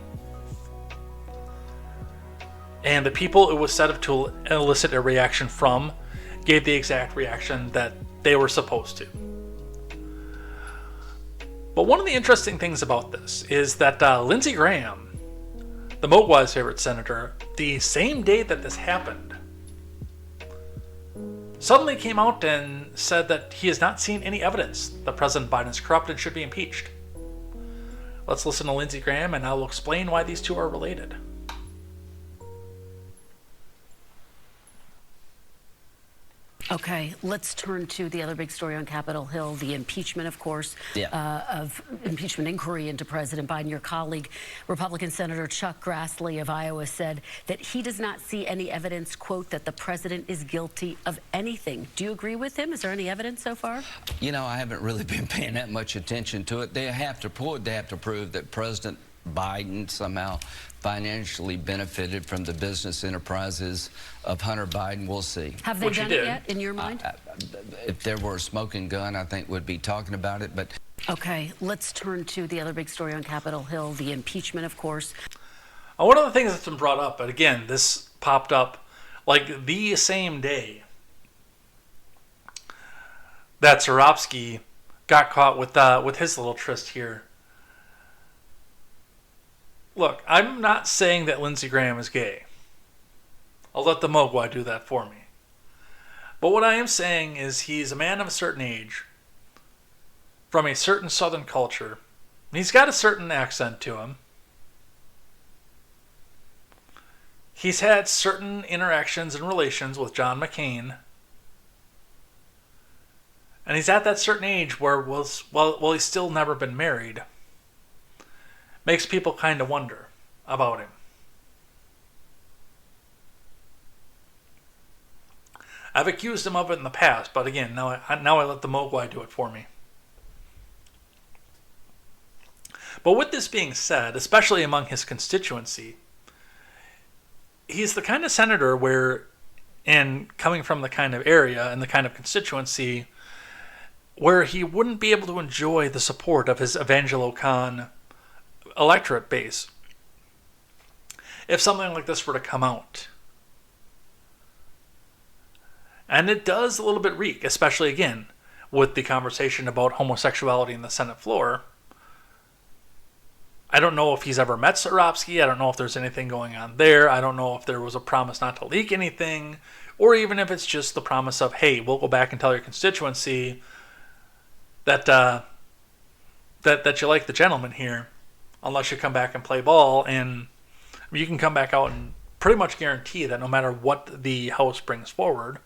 And the people it was set up to elicit a reaction from gave the exact reaction that they were supposed to. But one of the interesting things about this is that Lindsey Graham, the Mogwai's favorite senator, the same day that this happened, suddenly came out and said that he has not seen any evidence that President Biden is corrupt and should be impeached. Let's listen to Lindsey Graham and I will explain why these two are related. Okay, let's turn to the other big story on Capitol Hill, the impeachment, of course, of impeachment inquiry into President Biden. Your colleague, Republican Senator Chuck Grassley of Iowa, said that he does not see any evidence, quote, that the president is guilty of anything. Do you agree with him? Is there any evidence so far? You know, I haven't really been paying that much attention to it. They have to prove that President Biden somehow financially benefited from the business enterprises of Hunter Biden. We'll see. Have they done it yet, in your mind? If there were a smoking gun, I think we'd be talking about it. But okay, let's turn to the other big story on Capitol Hill, the impeachment, of course. One of the things that's been brought up, but again, this popped up like the same day that Sorovsky got caught with his little tryst here. Look, I'm not saying that Lindsey Graham is gay. I'll let the Mogwai do that for me. But what I am saying is he's a man of a certain age, from a certain Southern culture, and he's got a certain accent to him. He's had certain interactions and relations with John McCain. And he's at that certain age where, well, he's still never been married. Makes people kind of wonder about him. I've accused him of it in the past, but again, now I let the Mogwai do it for me. But with this being said, especially among his constituency, he's the kind of senator where, and coming from the kind of area and the kind of constituency, where he wouldn't be able to enjoy the support of his Evangelo-Con electorate base if something like this were to come out. And it does a little bit reek, especially again with the conversation about homosexuality in the Senate floor. I don't know if he's ever met Sorovsky. I don't know if there's anything going on there. I don't know if there was a promise not to leak anything, or even if it's just the promise of, hey, we'll go back and tell your constituency that that you like the gentleman here, unless you come back and play ball. And you can come back out and pretty much guarantee that no matter what the House brings forward,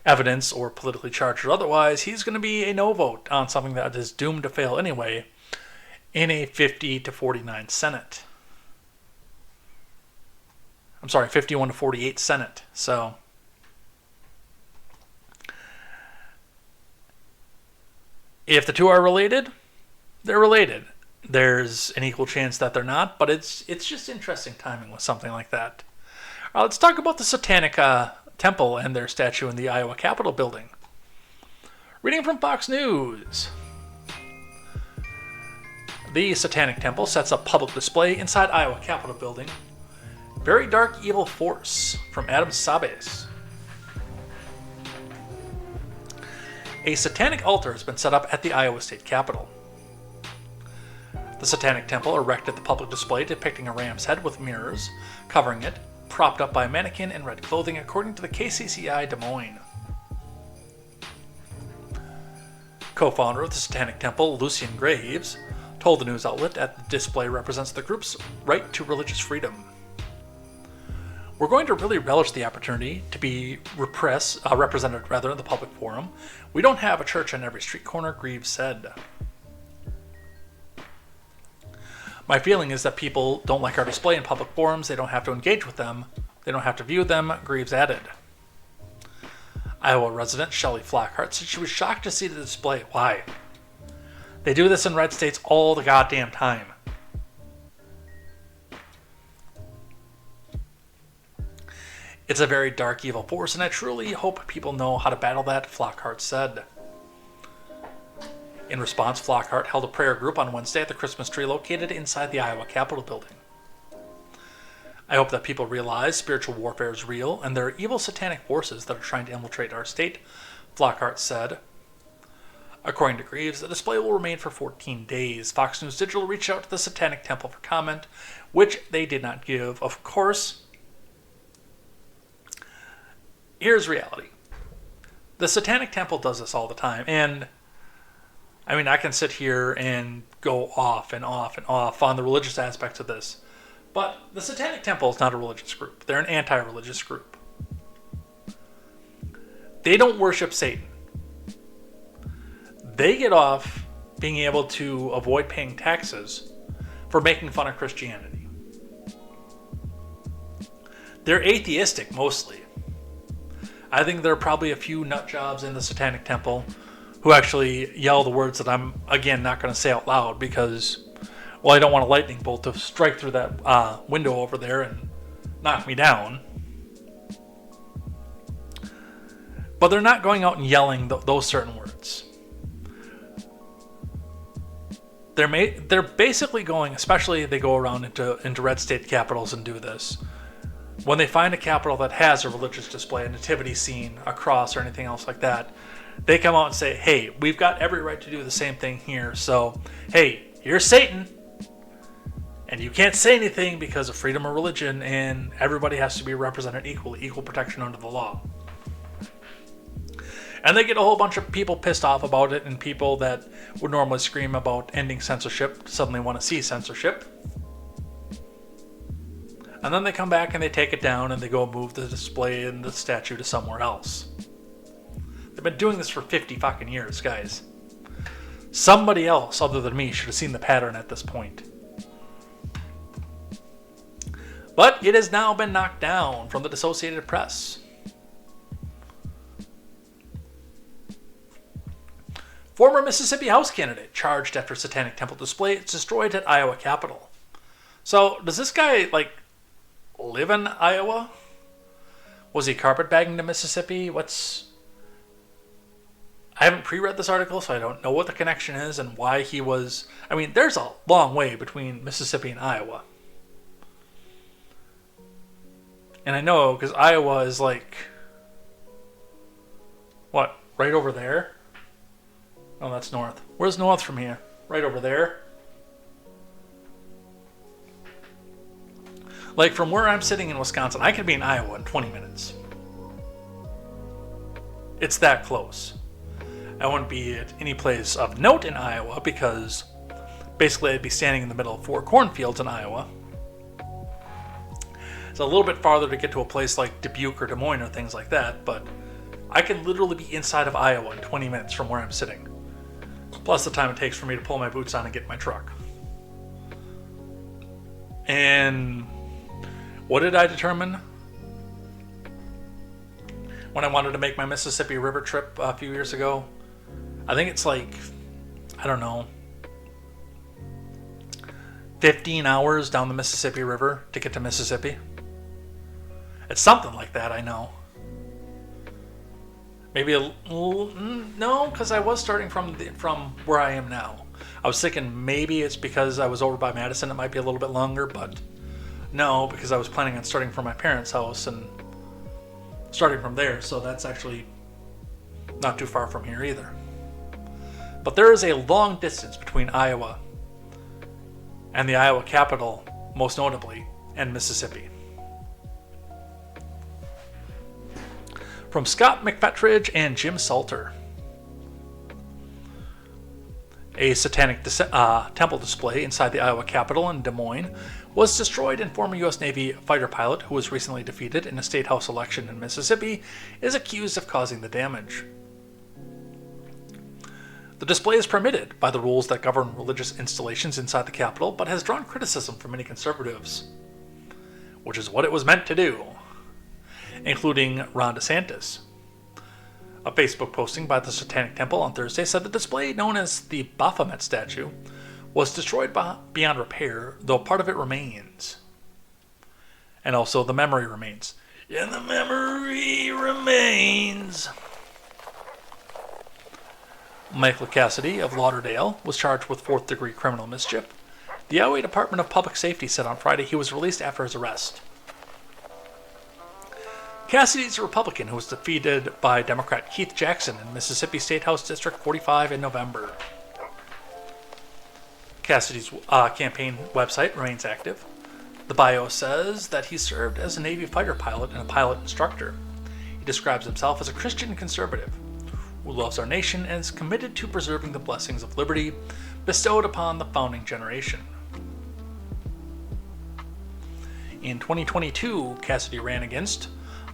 evidence or politically charged or otherwise, he's going to be a no vote on something that is doomed to fail anyway in a 50-49 Senate. I'm sorry, 51-48 Senate. So if the two are related, they're related. There's an equal chance that they're not, but it's just interesting timing with something like that. Let's talk about the Satanic Temple and their statue in the Iowa Capitol building. Reading from Fox News. The Satanic Temple sets up public display inside Iowa Capitol building. Very dark evil force from Adam Sabes. A satanic altar has been set up at the Iowa State Capitol. The Satanic Temple erected the public display depicting a ram's head with mirrors covering it, propped up by a mannequin in red clothing, according to the KCCI Des Moines. Co-founder of the Satanic Temple, Lucian Graves, told the news outlet that the display represents the group's right to religious freedom. We're going to really relish the opportunity to be represented in the public forum. We don't have a church on every street corner, Greaves said. My feeling is that people don't like our display in public forums. They don't have to engage with them. They don't have to view them, Greaves added. Iowa resident Shelley Flockhart said she was shocked to see the display. Why? They do this in red states all the goddamn time. It's a very dark, evil force, and I truly hope people know how to battle that, Flockhart said. In response, Flockhart held a prayer group on Wednesday at the Christmas tree located inside the Iowa Capitol building. I hope that people realize spiritual warfare is real, and there are evil satanic forces that are trying to infiltrate our state, Flockhart said. According to Greaves, the display will remain for 14 days. Fox News Digital reached out to the Satanic Temple for comment, which they did not give. Of course, here's reality. The Satanic Temple does this all the time, and I mean, I can sit here and go off and off and off on the religious aspects of this, but the Satanic Temple is not a religious group. They're an anti-religious group. they don't worship Satan. They get off being able to avoid paying taxes for making fun of Christianity. They're atheistic mostly. I think there are probably a few nut jobs in the Satanic Temple who actually yell the words that I'm, again, not going to say out loud because, well, I don't want a lightning bolt to strike through that window over there and knock me down. But they're not going out and yelling those certain words. They're basically going, especially they go around into red state capitals and do this. When they find a capital that has a religious display, a nativity scene, a cross, or anything else like that, they come out and say, hey, we've got every right to do the same thing here. So, hey, here's Satan. And you can't say anything because of freedom of religion, and everybody has to be represented equally, equal protection under the law. And they get a whole bunch of people pissed off about it, and people that would normally scream about ending censorship suddenly want to see censorship. And then they come back and they take it down and they go move the display and the statue to somewhere else. They've been doing this for 50 fucking years, guys. Somebody else other than me should have seen the pattern at this point. But it has now been knocked down from the Associated Press. Former Mississippi House candidate charged after Satanic Temple display is destroyed at Iowa Capitol. So, does this guy, live in Iowa? Was he carpetbagging to Mississippi? I haven't pre-read this article, so I don't know what the connection is and why he was... I mean, there's a long way between Mississippi and Iowa. And I know, because Iowa is right over there? Oh, that's north. Where's north from here? Right over there? From where I'm sitting in Wisconsin, I could be in Iowa in 20 minutes. It's that close. I wouldn't be at any place of note in Iowa because basically I'd be standing in the middle of 4 cornfields in Iowa. It's a little bit farther to get to a place like Dubuque or Des Moines or things like that, but I can literally be inside of Iowa in 20 minutes from where I'm sitting. Plus the time it takes for me to pull my boots on and get in my truck. And what did I determine when I wanted to make my Mississippi River trip a few years ago? I think it's 15 hours down the Mississippi River to get to Mississippi. It's something like that, I know. Maybe no, because I was starting from where I am now. I was thinking maybe it's because I was over by Madison, it might be a little bit longer, but no, because I was planning on starting from my parents' house and starting from there, so that's actually not too far from here either. But there is a long distance between Iowa and the Iowa Capitol, most notably, and Mississippi. From Scott McFetridge and Jim Salter. A satanic temple display inside the Iowa Capitol in Des Moines was destroyed, and former U.S. Navy fighter pilot who was recently defeated in a state house election in Mississippi is accused of causing the damage. The display is permitted by the rules that govern religious installations inside the Capitol, but has drawn criticism from many conservatives, which is what it was meant to do, including Ron DeSantis. A Facebook posting by the Satanic Temple on Thursday said the display, known as the Baphomet statue, was destroyed beyond repair, though part of it remains. And also the memory remains. And the memory remains. Michael Cassidy of Lauderdale was charged with 4th-degree criminal mischief. The Iowa Department of Public Safety said on Friday he was released after his arrest. Cassidy is a Republican who was defeated by Democrat Keith Jackson in Mississippi State House District 45 in November. Cassidy's campaign website remains active. The bio says that he served as a Navy fighter pilot and a pilot instructor. He describes himself as a Christian conservative who loves our nation and is committed to preserving the blessings of liberty bestowed upon the founding generation. In 2022, Cassidy ran against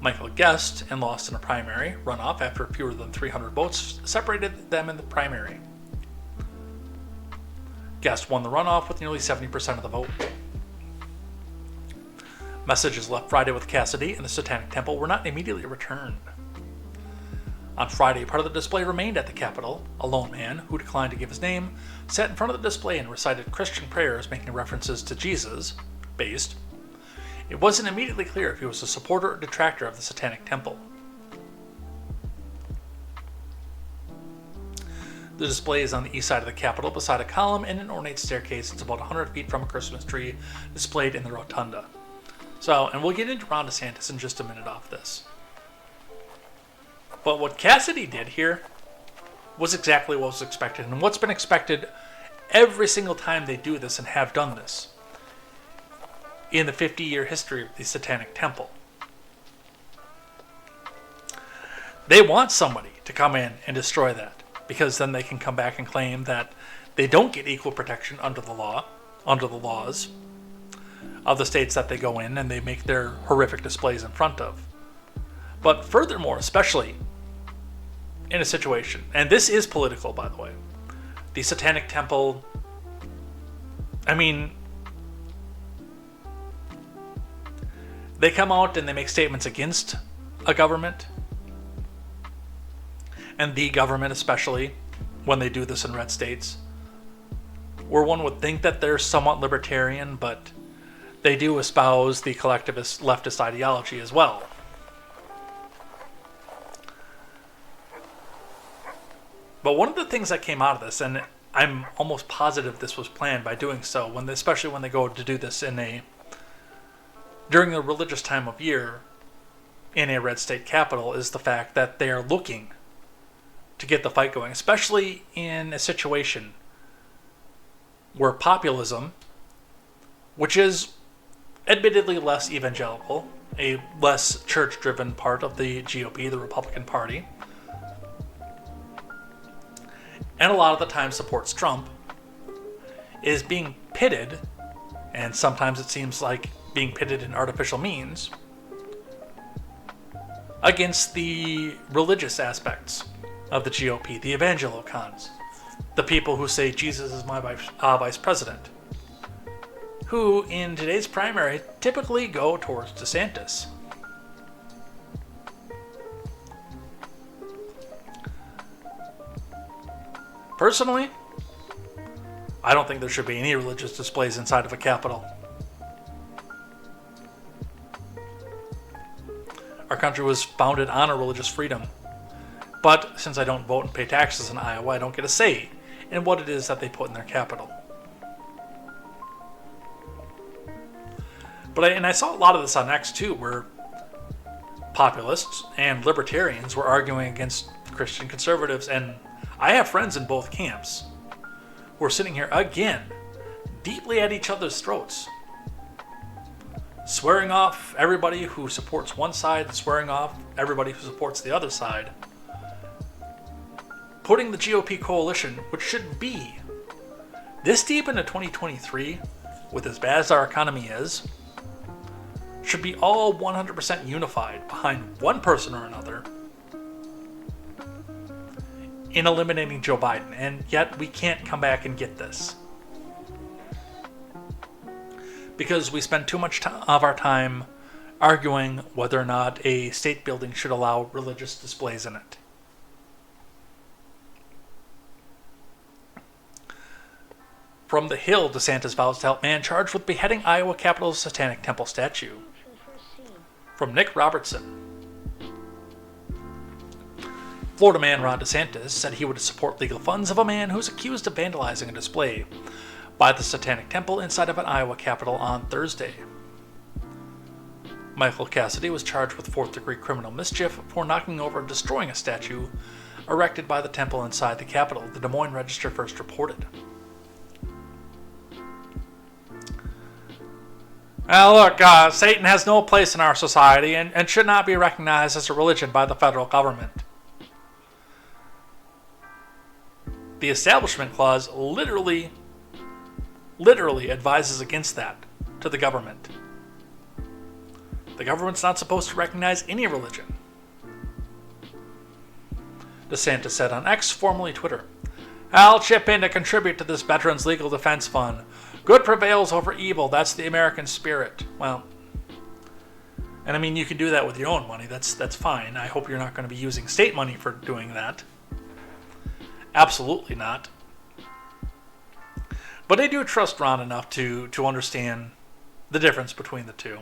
Michael guessed and lost in a primary runoff after fewer than 300 votes separated them in the primary. Guest won the runoff with nearly 70% of the vote. Messages left Friday with Cassidy and the Satanic Temple were not immediately returned. On Friday, part of the display remained at the Capitol. A lone man, who declined to give his name, sat in front of the display and recited Christian prayers making references to Jesus, based. It wasn't immediately clear if he was a supporter or detractor of the Satanic Temple. The display is on the east side of the Capitol beside a column and an ornate staircase. It's about 100 feet from a Christmas tree displayed in the rotunda. So, and we'll get into Ron DeSantis in just a minute off this. But what Cassidy did here was exactly what was expected, and what's been expected every single time they do this and have done this in the 50-year history of the Satanic Temple. They want somebody to come in and destroy that, because then they can come back and claim that they don't get equal protection under the law, under the laws of the states that they go in and they make their horrific displays in front of. But furthermore, especially in a situation, and this is political, by the way, the Satanic Temple, I mean, they come out and they make statements against a government, and the government especially, when they do this in red states, where one would think that they're somewhat libertarian, but they do espouse the collectivist leftist ideology as well. But one of the things that came out of this, and I'm almost positive this was planned by doing so, especially when they go to do this during the religious time of year in a red state capital, is the fact that they are looking to get the fight going, especially in a situation where populism, which is admittedly less evangelical, a less church-driven part of the GOP, the Republican Party, and a lot of the time supports Trump, is being pitted, and sometimes it seems like being pitted in artificial means, against the religious aspects of the GOP, the evangelicons, the people who say Jesus is my vice president, who in today's primary typically go towards DeSantis. Personally, I don't think there should be any religious displays inside of a Capitol. Our country was founded on a religious freedom. But since I don't vote and pay taxes in Iowa, I don't get a say in what it is that they put in their capital. But I saw a lot of this on X too, where populists and libertarians were arguing against Christian conservatives, and I have friends in both camps who are sitting here again, deeply at each other's throats, swearing off everybody who supports one side and swearing off everybody who supports the other side, putting the GOP coalition, which should be this deep into 2023, with as bad as our economy is, should be all 100% unified behind one person or another in eliminating Joe Biden, and yet we can't come back and get this. Because we spend too much of our time arguing whether or not a state building should allow religious displays in it. From the Hill, DeSantis vows to help man charged with beheading Iowa Capitol's Satanic Temple statue. From Nick Robertson. Florida man Ron DeSantis said he would support legal funds of a man who is accused of vandalizing a display by the Satanic Temple inside of an Iowa Capitol on Thursday. Michael Cassidy was charged with fourth-degree criminal mischief for knocking over and destroying a statue erected by the temple inside the Capitol, the Des Moines Register first reported. Now look, Satan has no place in our society and should not be recognized as a religion by the federal government. The Establishment Clause literally advises against that to the government. The government's not supposed to recognize any religion. DeSantis said on X, formerly Twitter, "I'll chip in to contribute to this Veterans Legal Defense Fund. Good prevails over evil. That's the American spirit." Well, and I mean, you can do that with your own money. That's fine. I hope you're not going to be using state money for doing that. Absolutely not. But I do trust Ron enough to understand the difference between the two.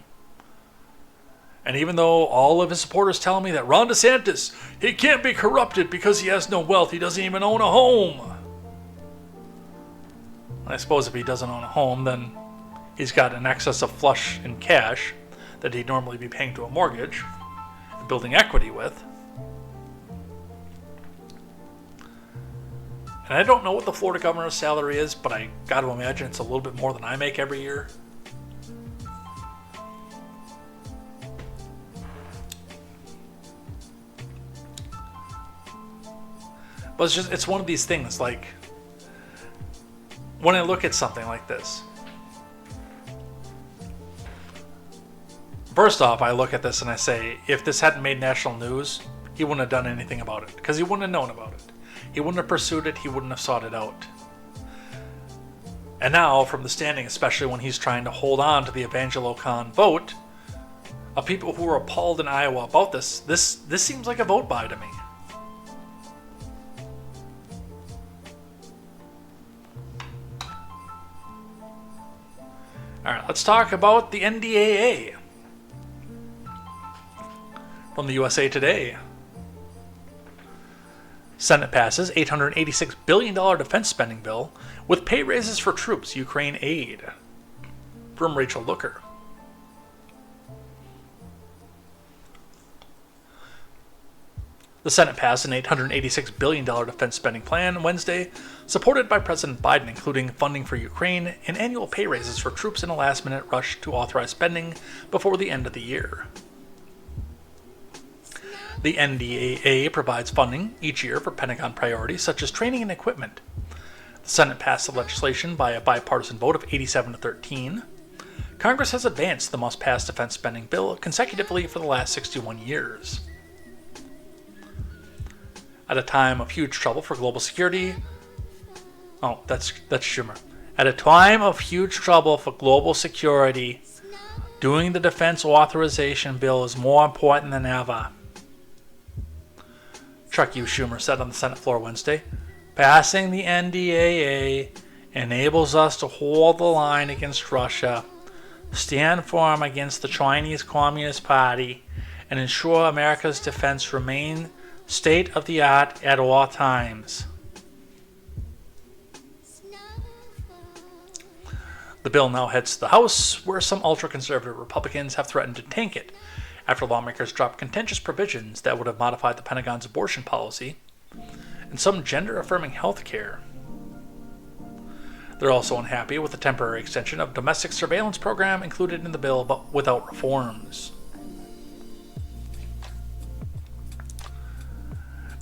And even though all of his supporters tell me that Ron DeSantis, he can't be corrupted because he has no wealth, he doesn't even own a home. I suppose if he doesn't own a home, then he's got an excess of flush in cash that he'd normally be paying to a mortgage and building equity with. And I don't know what the Florida governor's salary is, but I got to imagine it's a little bit more than I make every year. But it's one of these things, like, when I look at something like this, first off, I look at this and I say, if this hadn't made national news, he wouldn't have done anything about it, because he wouldn't have known about it. He wouldn't have pursued it, he wouldn't have sought it out. And now, from the standing, especially when he's trying to hold on to the Evangelo-Con vote, of people who are appalled in Iowa about this seems like a vote buy to me. Alright, let's talk about the NDAA. From the USA Today. Senate passes $886 billion defense spending bill with pay raises for troops, Ukraine aid. From Rachel Looker. The Senate passed an $886 billion defense spending plan Wednesday, supported by President Biden, including funding for Ukraine and annual pay raises for troops in a last-minute rush to authorize spending before the end of the year. The NDAA provides funding each year for Pentagon priorities such as training and equipment. The Senate passed the legislation by a bipartisan vote of 87 to 13. Congress has advanced the must-pass defense spending bill consecutively for the last 61 years. At a time of huge trouble for global security... Oh, that's Schumer. At a time of huge trouble for global security, doing the defense authorization bill is more important than ever. Chuck U. Schumer said on the Senate floor Wednesday, "Passing the NDAA enables us to hold the line against Russia, stand firm against the Chinese Communist Party, and ensure America's defense remain state-of-the-art at all times." The bill now heads to the House, where some ultra-conservative Republicans have threatened to tank it after lawmakers dropped contentious provisions that would have modified the Pentagon's abortion policy and some gender-affirming health care. They're also unhappy with the temporary extension of domestic surveillance program included in the bill, but without reforms.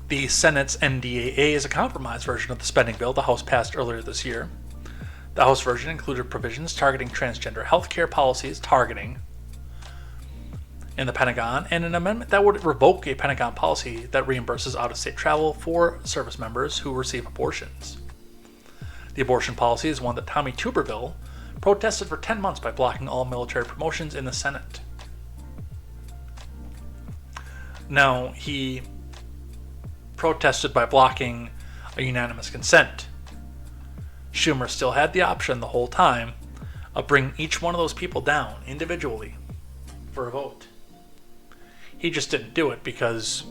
The Senate's NDAA is a compromise version of the spending bill the House passed earlier this year. The House version included provisions targeting transgender health care policies in the Pentagon, and an amendment that would revoke a Pentagon policy that reimburses out-of-state travel for service members who receive abortions. The abortion policy is one that Tommy Tuberville protested for 10 months by blocking all military promotions in the Senate. Now, he protested by blocking a unanimous consent. Schumer still had the option the whole time of bringing each one of those people down individually for a vote. He just didn't do it because,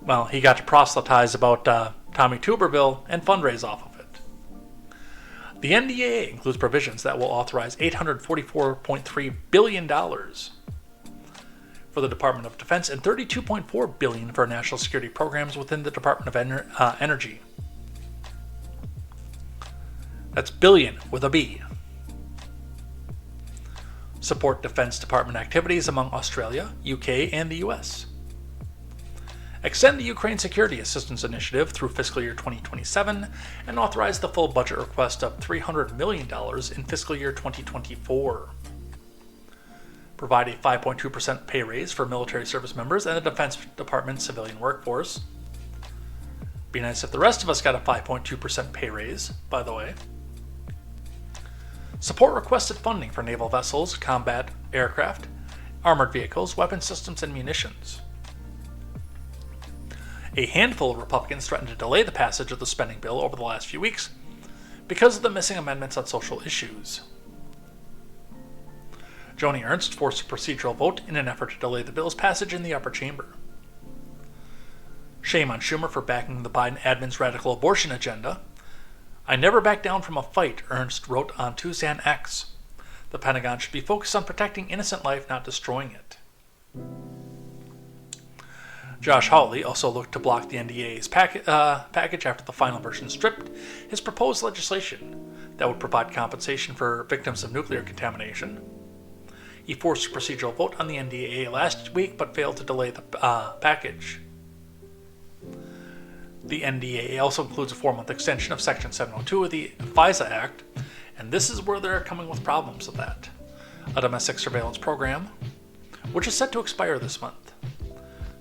well, he got to proselytize about Tommy Tuberville and fundraise off of it. The NDAA includes provisions that will authorize $844.3 billion for the Department of Defense and $32.4 billion for national security programs within the Department of Energy. That's billion with a B. Support Defense Department activities among Australia, UK, and the US. Extend the Ukraine Security Assistance Initiative through fiscal year 2027 and authorize the full budget request of $300 million in fiscal year 2024. provide a 5.2% pay raise for military service members and the Defense Department's civilian workforce. Be nice if the rest of us got a 5.2% pay raise, by the way. Support requested funding for naval vessels, combat aircraft, armored vehicles, weapon systems, and munitions. A handful of Republicans threatened to delay the passage of the spending bill over the last few weeks because of the missing amendments on social issues. Joni Ernst forced a procedural vote in an effort to delay the bill's passage in the upper chamber. Shame on Schumer for backing the Biden admin's radical abortion agenda. I never back down from a fight, Ernst wrote on Tuesday on X. The Pentagon should be focused on protecting innocent life, not destroying it. Josh Hawley also looked to block the NDAA's package after the final version stripped his proposed legislation that would provide compensation for victims of nuclear contamination. He forced a procedural vote on the NDAA last week but failed to delay the package. The NDAA also includes a 4-month extension of Section 702 of the FISA Act, and this is where they're coming with problems with that. A domestic surveillance program, which is set to expire this month.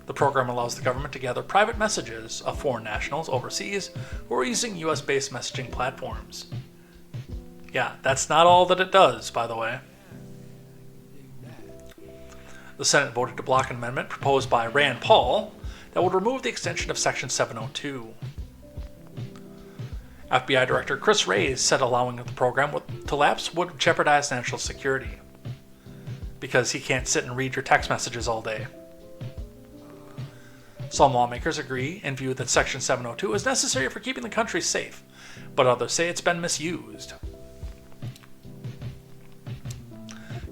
The program allows the government to gather private messages of foreign nationals overseas who are using US-based messaging platforms. Yeah, that's not all that it does, by the way. The Senate voted to block an amendment proposed by Rand Paul that would remove the extension of Section 702. FBI Director Chris Wray said allowing the program to lapse would jeopardize national security because he can't sit and read your text messages all day. Some lawmakers agree and view that Section 702 is necessary for keeping the country safe, but others say it's been misused.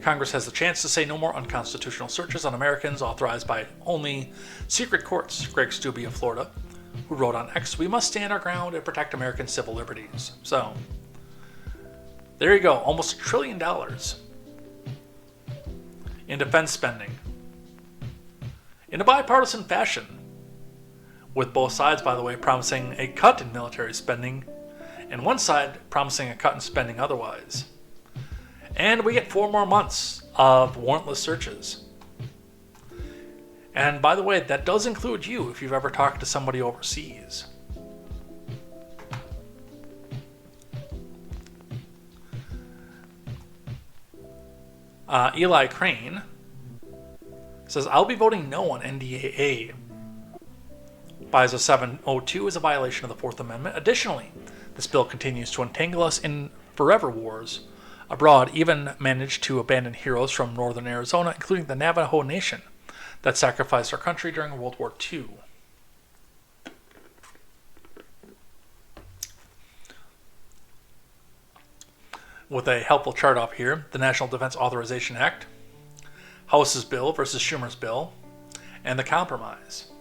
Congress has the chance to say no more unconstitutional searches on Americans authorized by only secret courts. Greg Steube of Florida, who wrote on X, "We must stand our ground and protect American civil liberties." So, there you go, almost $1 trillion in defense spending. In a bipartisan fashion, with both sides, by the way, promising a cut in military spending, and one side promising a cut in spending otherwise. And we get 4 more months of warrantless searches. And by the way, that does include you if you've ever talked to somebody overseas. Eli Crane says, I'll be voting no on NDAA. FISA 702 is a violation of the Fourth Amendment. Additionally, this bill continues to entangle us in forever wars abroad, even managed to abandon heroes from northern Arizona, including the Navajo Nation, that sacrificed our country during World War II. With a helpful chart up here, the National Defense Authorization Act, House's bill versus Schumer's bill, and the compromise.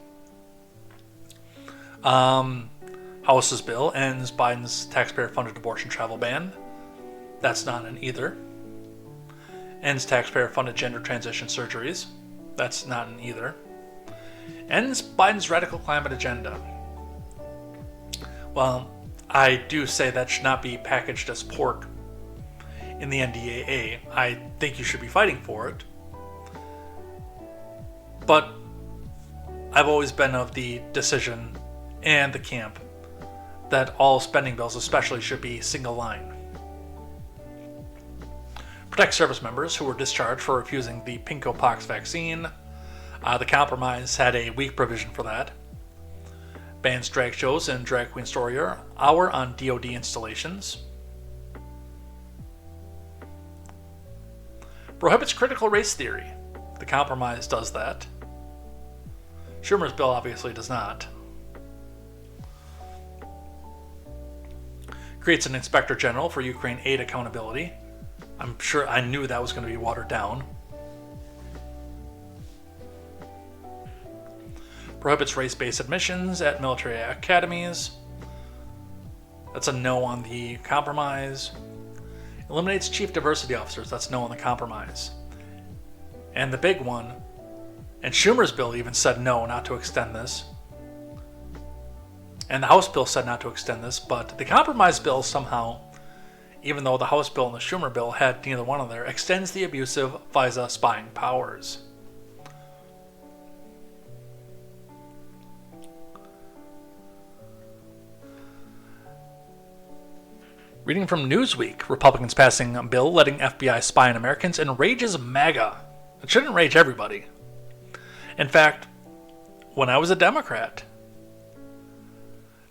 House's bill ends Biden's taxpayer-funded abortion travel ban. That's not an either. Ends taxpayer-funded gender transition surgeries. That's not an either. Ends Biden's radical climate agenda. Well, I do say that should not be packaged as pork in the NDAA. I think you should be fighting for it. But I've always been of the decision and the camp that all spending bills especially should be single line. Protect service members who were discharged for refusing the Pinko-Pox vaccine. The compromise had a weak provision for that. Bans drag shows and drag queen story hour on DoD installations. Prohibits critical race theory. The compromise does that. Schumer's bill obviously does not. Creates an inspector general for Ukraine aid accountability. I'm sure I knew that was going to be watered down. Prohibits race-based admissions at military academies. That's a no on the compromise. Eliminates chief diversity officers. That's no on the compromise. And the big one, and Schumer's bill even said no, not to extend this. And the House bill said not to extend this, but the compromise bill somehow even though the House bill and the Schumer bill had neither one of there, extends the abusive FISA spying powers. Reading from Newsweek, Republicans passing a bill letting FBI spy on Americans enrages MAGA. It shouldn't enrage everybody. In fact, when I was a Democrat,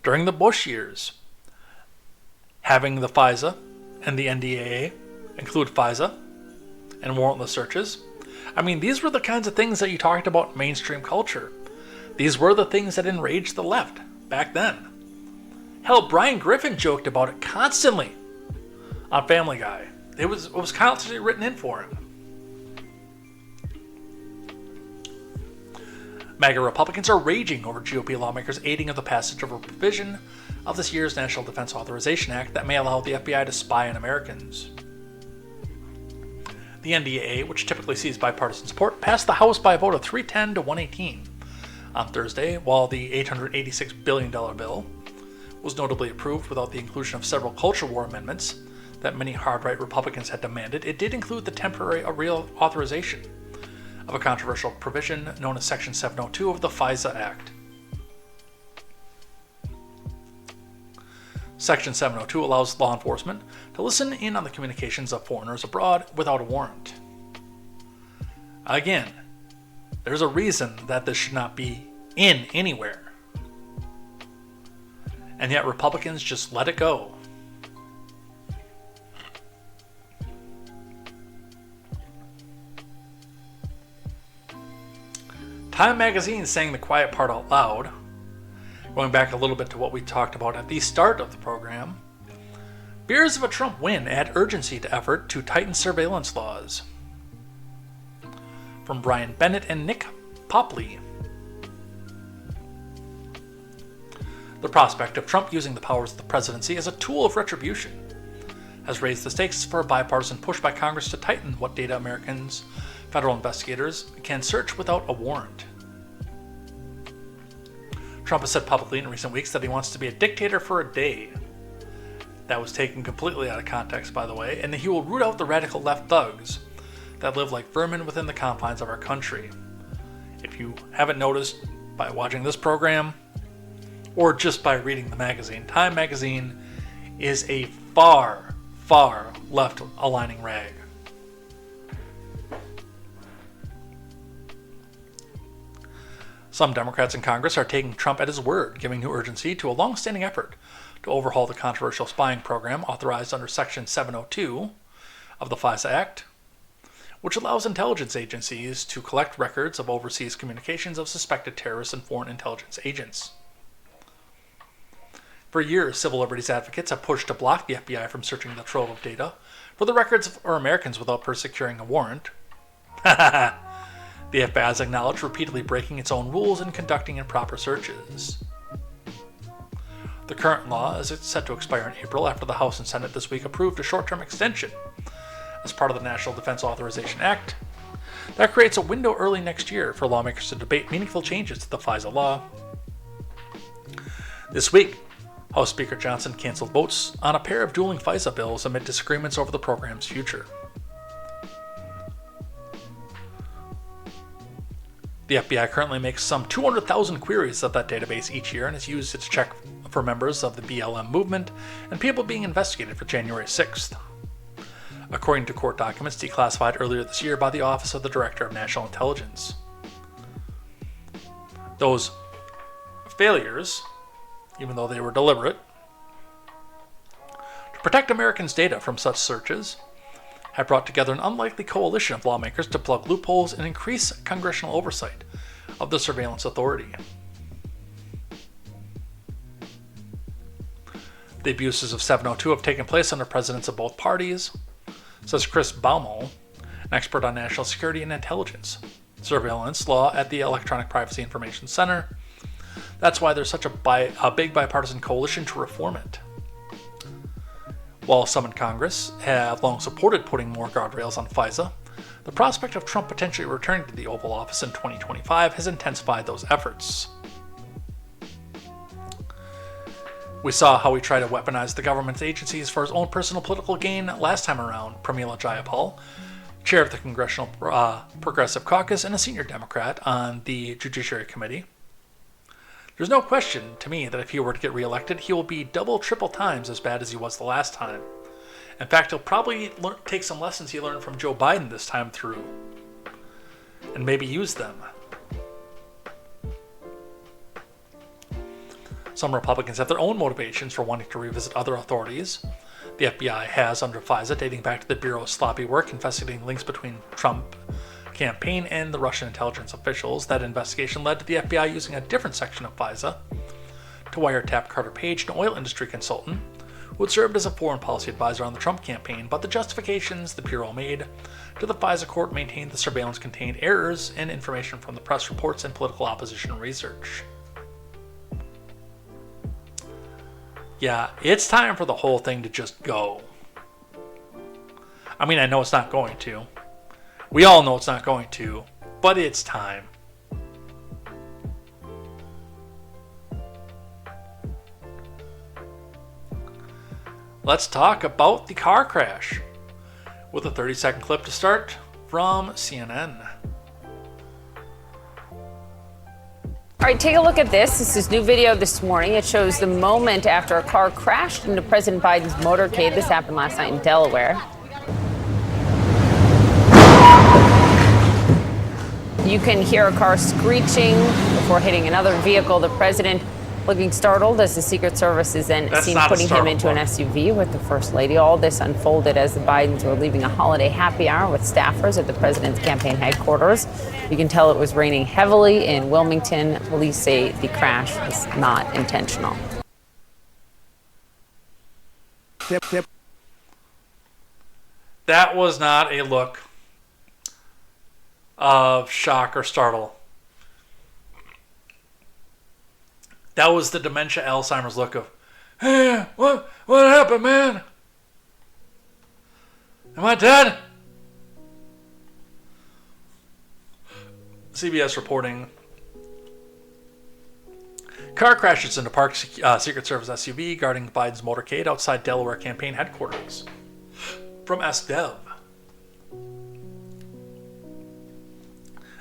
during the Bush years, having the FISA and the NDAA include FISA and warrantless searches, I mean, these were the kinds of things that you talked about in mainstream culture. These were the things that enraged the left back then. Hell, Brian Griffin joked about it constantly on Family Guy. It was constantly written in for him. MAGA Republicans are raging over GOP lawmakers aiding of the passage of a provision of this year's National Defense Authorization Act that may allow the FBI to spy on Americans. The NDAA, which typically sees bipartisan support, passed the House by a vote of 310 to 118 on Thursday, while the $886 billion bill was notably approved without the inclusion of several culture war amendments that many hard-right Republicans had demanded. It did include the temporary reauthorization of a controversial provision known as Section 702 of the FISA Act. Section 702 allows law enforcement to listen in on the communications of foreigners abroad without a warrant. Again, there's a reason that this should not be in anywhere. And yet Republicans just let it go. Time magazine saying the quiet part out loud. Going back a little bit to what we talked about at the start of the program. Fears of a Trump win add urgency to effort to tighten surveillance laws. From Brian Bennett and Nick Popley. The prospect of Trump using the powers of the presidency as a tool of retribution has raised the stakes for a bipartisan push by Congress to tighten what data Americans, federal investigators, can search without a warrant. Trump has said publicly in recent weeks that he wants to be a dictator for a day. That was taken completely out of context, by the way, and that he will root out the radical left thugs that live like vermin within the confines of our country. If you haven't noticed by watching this program, or just by reading the magazine, Time magazine is a far, far left-aligning rag. Some Democrats in Congress are taking Trump at his word, giving new urgency to a long-standing effort to overhaul the controversial spying program authorized under Section 702 of the FISA Act, which allows intelligence agencies to collect records of overseas communications of suspected terrorists and foreign intelligence agents. For years, civil liberties advocates have pushed to block the FBI from searching the trove of data for the records of Americans without first securing a warrant. The FBI has acknowledged repeatedly breaking its own rules and conducting improper searches. The current law is set to expire in April after the House and Senate this week approved a short-term extension as part of the National Defense Authorization Act. That creates a window early next year for lawmakers to debate meaningful changes to the FISA law. This week, House Speaker Johnson canceled votes on a pair of dueling FISA bills amid disagreements over the program's future. The FBI currently makes some 200,000 queries of that database each year and has used it to check for members of the BLM movement and people being investigated for January 6th. According to court documents declassified earlier this year by the Office of the Director of National Intelligence. Those failures, even though they were deliberate, to protect Americans' data from such searches, have brought together an unlikely coalition of lawmakers to plug loopholes and increase congressional oversight of the surveillance authority. The abuses of 702 have taken place under presidents of both parties, says Chris Baumol, an expert on national security and intelligence surveillance law at the Electronic Privacy Information Center. That's why there's such a big bipartisan coalition to reform it. While some in Congress have long supported putting more guardrails on FISA, the prospect of Trump potentially returning to the Oval Office in 2025 has intensified those efforts. We saw how he tried to weaponize the government's agencies for his own personal political gain last time around. Pramila Jayapal, chair of the Congressional Progressive Caucus and a senior Democrat on the Judiciary Committee. There's no question to me that if he were to get reelected, he will be double, triple times as bad as he was the last time. In fact, he'll probably take some lessons he learned from Joe Biden this time through and maybe use them. Some Republicans have their own motivations for wanting to revisit other authorities. The FBI has under FISA, dating back to the Bureau's sloppy work investigating links between Trump campaign and the Russian intelligence officials. That investigation led to the FBI using a different section of FISA to wiretap Carter Page, an oil industry consultant who had served as a foreign policy advisor on the Trump campaign, but the justifications the Bureau made to the FISA court maintained the surveillance contained errors and information from the press reports and political opposition research. Yeah, it's time for the whole thing to just go. I mean, I know it's not going to. We all know it's not going to, but it's time. Let's talk about the car crash with a 30-second clip to start from CNN. All right, take a look at this. This is new video this morning. It shows the moment after a car crashed into President Biden's motorcade. This happened last night in Delaware. You can hear a car screeching before hitting another vehicle. The president looking startled as the Secret Service is then seen putting him into an SUV with the First Lady. All this unfolded as the Bidens were leaving a holiday happy hour with staffers at the president's campaign headquarters. You can tell it was raining heavily in Wilmington. Police say the crash was not intentional. That was not a look of shock or startle. That was the dementia Alzheimer's look of, hey, what happened, man? Am I dead? CBS reporting. Car crashes into parked Secret Service SUV guarding Biden's motorcade outside Delaware campaign headquarters. From SDev.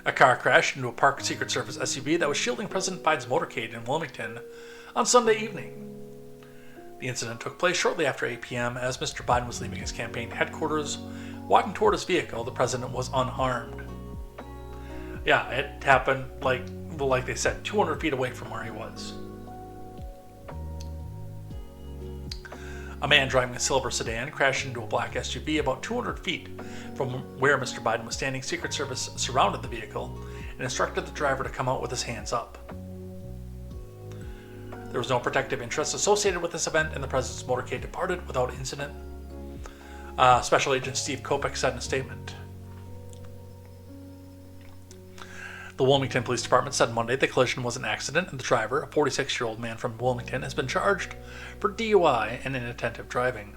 A car crashed into a parked Secret Service SUV that was shielding President Biden's motorcade in Wilmington on Sunday evening. The incident took place shortly after 8 p.m. as Mr. Biden was leaving his campaign headquarters. Walking toward his vehicle, the president was unharmed. Yeah, it happened, like they said, 200 feet away from where he was. A man driving a silver sedan crashed into a black SUV about 200 feet from where Mr. Biden was standing. Secret Service surrounded the vehicle and instructed the driver to come out with his hands up. There was no protective interest associated with this event, and the president's motorcade departed without incident. Special Agent Steve Kopech said in a statement. The Wilmington Police Department said Monday the collision was an accident, and the driver, a 46-year-old man from Wilmington, has been charged for DUI and inattentive driving.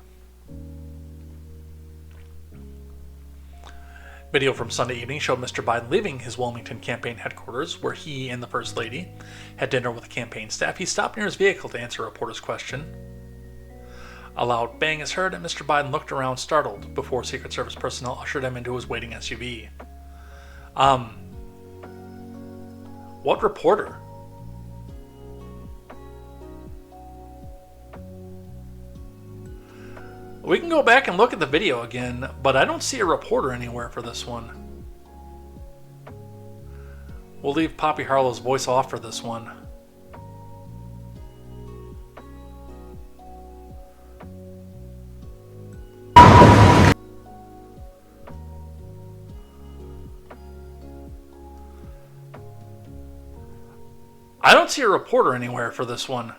Video from Sunday evening showed Mr. Biden leaving his Wilmington campaign headquarters, where he and the First Lady had dinner with the campaign staff. He stopped near his vehicle to answer a reporter's question. A loud bang is heard, and Mr. Biden looked around startled before Secret Service personnel ushered him into his waiting SUV. What reporter? We can go back and look at the video again, but I don't see a reporter anywhere for this one. We'll leave Poppy Harlow's voice off for this one. I don't see a reporter anywhere for this one.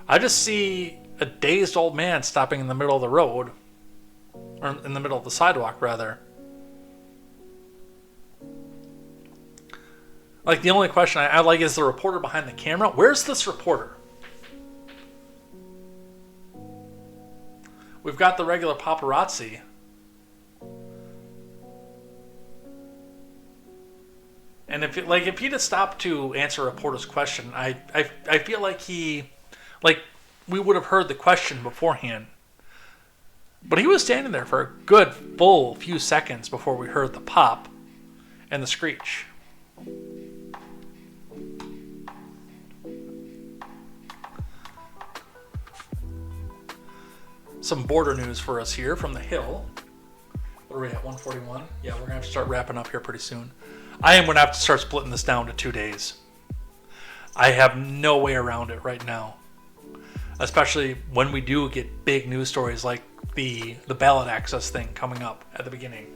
I just see a dazed old man stopping in the middle of the road. Or in the middle of the sidewalk, rather. Like, the only question I like is the reporter behind the camera. Where's this reporter? We've got the regular paparazzi. And if he'd have stopped to answer a reporter's question, I feel like he, we would have heard the question beforehand. But he was standing there for a good full few seconds before we heard the pop and the screech. Some border news for us here from the Hill. What are we at, 141? Yeah, we're going to have to start wrapping up here pretty soon. I am going to have to start splitting this down to 2 days. I have no way around it right now. Especially when we do get big news stories like the ballot access thing coming up at the beginning.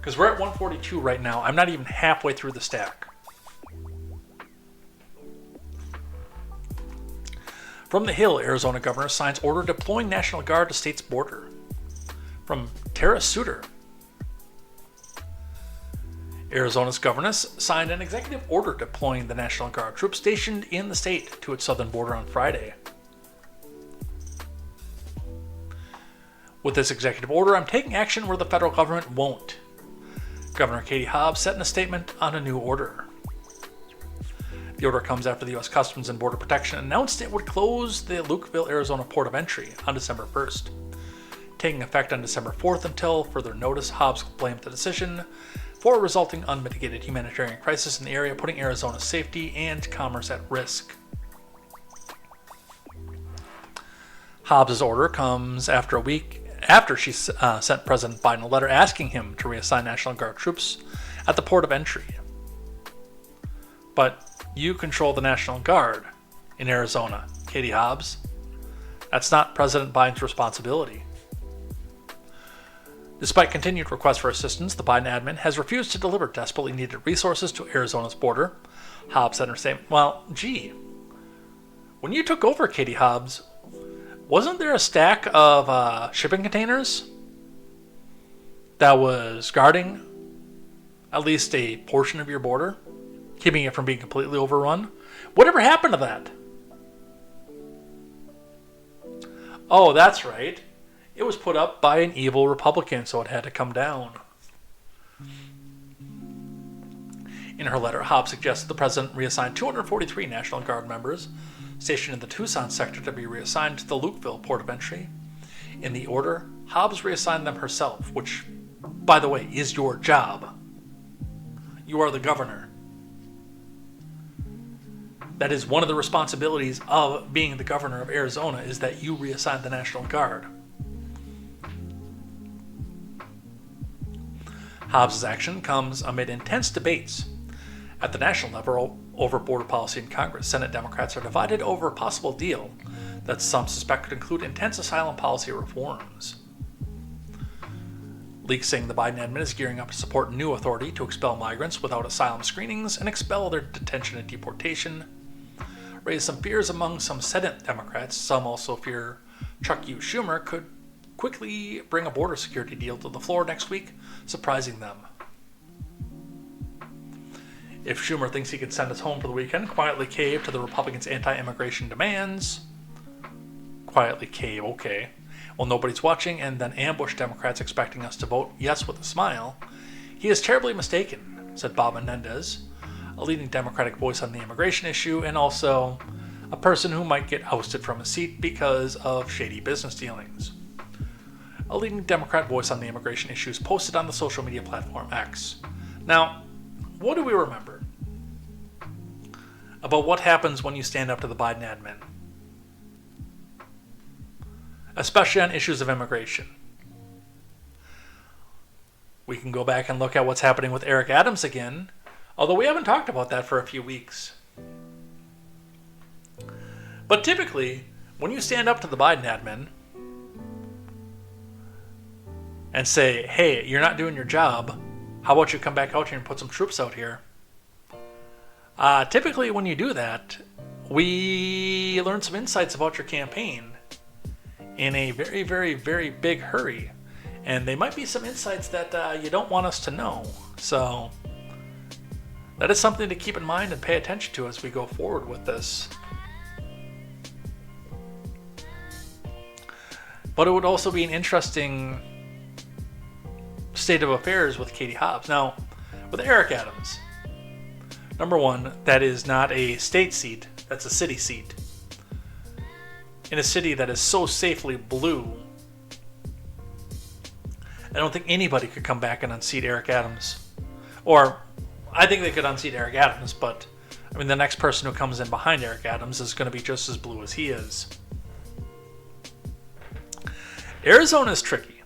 Because we're at 142 right now. I'm not even halfway through the stack. From the Hill, Arizona governor signs order deploying National Guard to state's border. From Tara Suter. Arizona's governor signed an executive order deploying the National Guard troops stationed in the state to its southern border on Friday. With this executive order, I'm taking action where the federal government won't. Governor Katie Hobbs said in a statement on a new order. The order comes after the U.S. Customs and Border Protection announced it would close the Lukeville, Arizona port of entry on December 1st. Taking effect on December 4th until further notice, Hobbs blamed the decision for a resulting unmitigated humanitarian crisis in the area, putting Arizona's safety and commerce at risk. Hobbs' order comes after a week after she sent President Biden a letter asking him to reassign National Guard troops at the port of entry. But you control the National Guard in Arizona, Katie Hobbs. That's not President Biden's responsibility. Despite continued requests for assistance, the Biden admin has refused to deliver desperately needed resources to Arizona's border. Hobbs said in her statement, well, gee, when you took over, Katie Hobbs, wasn't there a stack of shipping containers that was guarding at least a portion of your border, keeping it from being completely overrun? Whatever happened to that? Oh, that's right. It was put up by an evil Republican, so it had to come down. In her letter, Hobbs suggested the president reassign 243 National Guard members stationed in the Tucson sector to be reassigned to the Lukeville port of entry. In the order, Hobbs reassigned them herself, which, by the way, is your job. You are the governor. That is one of the responsibilities of being the governor of Arizona, is that you reassign the National Guard. Hobbs' action comes amid intense debates at the national level over border policy in Congress. Senate Democrats are divided over a possible deal that some suspect could include intense asylum policy reforms. Leaks saying the Biden admin is gearing up to support a new authority to expel migrants without asylum screenings and expel their detention and deportation raised some fears among some Senate Democrats. Some also fear Chuck Schumer could quickly bring a border security deal to the floor next week, surprising them. If Schumer thinks he can send us home for the weekend, quietly cave to the Republicans' anti-immigration demands. Quietly cave, okay. While nobody's watching, and then ambush Democrats expecting us to vote yes with a smile, he is terribly mistaken, said Bob Menendez, a leading Democratic voice on the immigration issue, and also a person who might get ousted from his seat because of shady business dealings. A leading Democrat voice on the immigration issues posted on the social media platform X. Now, what do we remember about what happens when you stand up to the Biden admin? Especially on issues of immigration. We can go back and look at what's happening with Eric Adams again, although we haven't talked about that for a few weeks. But typically, when you stand up to the Biden admin and say, hey, you're not doing your job, how about you come back out here and put some troops out here? Typically, when you do that, we learn some insights about your campaign in a very, very, very big hurry. And they might be some insights that you don't want us to know. So that is something to keep in mind and pay attention to as we go forward with this. But it would also be an interesting state of affairs with Katie Hobbs. Now, with Eric Adams, number one, that is not a state seat, that's a city seat. in a city that is so safely blue, I don't think anybody could come back and unseat Eric Adams. Or, I think they could unseat Eric Adams, but I mean, the next person who comes in behind Eric Adams is going to be just as blue as he is. Arizona is tricky.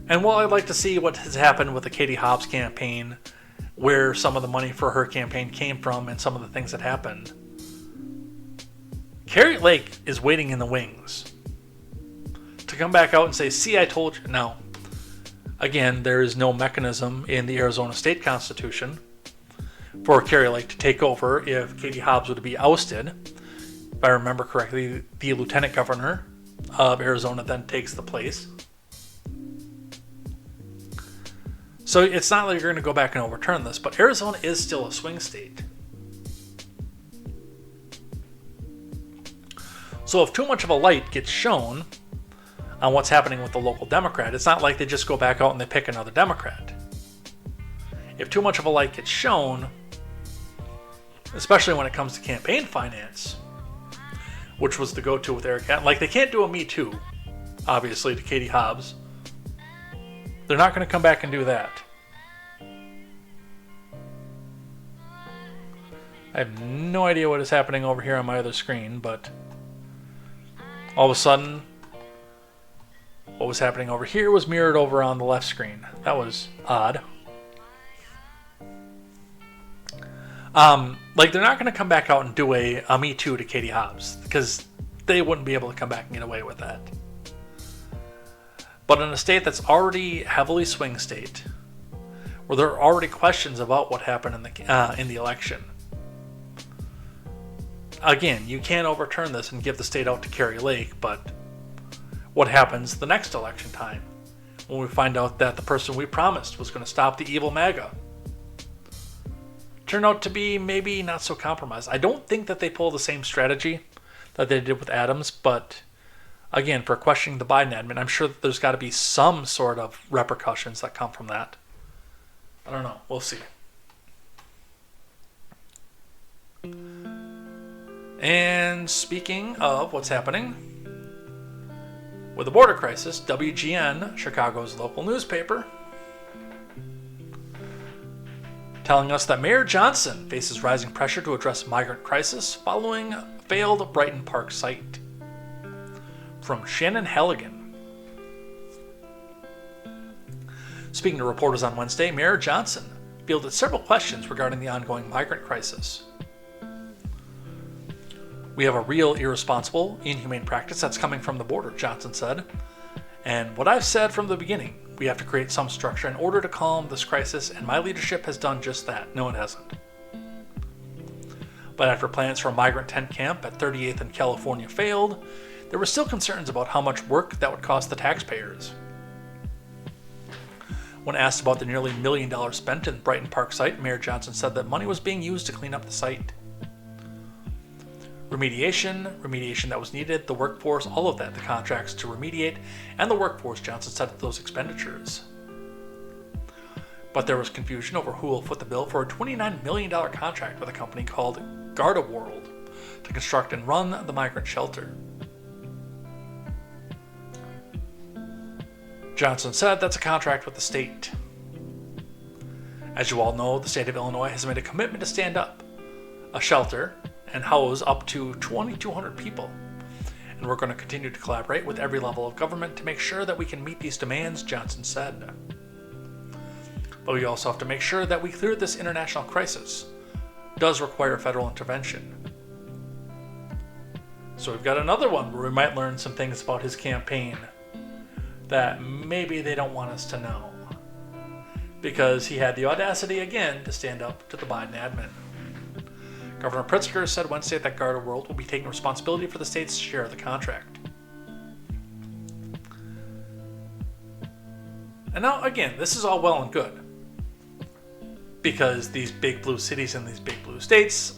And while I'd like to see what has happened with the Katie Hobbs campaign, where some of the money for her campaign came from and some of the things that happened, Carrie Lake is waiting in the wings to come back out and say, see, I told you. Now, again, there is no mechanism in the Arizona state constitution for Carrie Lake to take over if Katie Hobbs were to be ousted. If I remember correctly, the lieutenant governor of Arizona then takes the place. So it's not like you're going to go back and overturn this, but Arizona is still a swing state. So if too much of a light gets shown on what's happening with the local Democrat, it's not like they just go back out and they pick another Democrat. If too much of a light gets shown, especially when it comes to campaign finance, which was the go-to with Eric Adams, like they can't do a Me Too, obviously, to Katie Hobbs. They're not going to come back and do that. I have no idea what is happening over here on my other screen, but all of a sudden, what was happening over here was mirrored over on the left screen. That was odd. Like, they're not going to come back out and do a Me Too to Katie Hobbs, because they wouldn't be able to come back and get away with that. But in a state that's already heavily swing state, where there are already questions about what happened in the election, again, you can't overturn this and give the state out to Carrie Lake, but what happens the next election time when we find out that the person we promised was going to stop the evil MAGA turned out to be maybe not so compromised? I don't think that they pull the same strategy that they did with Adams, but again, for questioning the Biden admin, I'm sure that there's got to be some sort of repercussions that come from that. I don't know. We'll see. And speaking of what's happening with the border crisis, WGN, Chicago's local newspaper, telling us that Mayor Johnson faces rising pressure to address migrant crisis following failed Brighton Park site. From Shannon Halligan. Speaking to reporters on Wednesday, Mayor Johnson fielded several questions regarding the ongoing migrant crisis. We have a real irresponsible, inhumane practice that's coming from the border, Johnson said. And what I've said from the beginning, we have to create some structure in order to calm this crisis, and my leadership has done just that. No, it hasn't. But after plans for a migrant tent camp at 38th and California failed, there were still concerns about how much work that would cost the taxpayers. When asked about the nearly $1 million spent in the Brighton Park site, Mayor Johnson said that money was being used to clean up the site. Remediation that was needed, the workforce, all of that, the contracts to remediate, and the workforce, Johnson said, those expenditures. But there was confusion over who will foot the bill for a $29 million contract with a company called World to construct and run the migrant shelter. Johnson said that's a contract with the state. As you all know, the state of Illinois has made a commitment to stand up a shelter and house up to 2,200 people. And we're going to continue to collaborate with every level of government to make sure that we can meet these demands, Johnson said. But we also have to make sure that we clear this international crisis. It does require federal intervention. So we've got another one where we might learn some things about his campaign that maybe they don't want us to know, because he had the audacity again to stand up to the Biden admin. Governor Pritzker said Wednesday that World will be taking responsibility for the state's share of the contract. And now, again, this is all well and good, because these big blue cities and these big blue states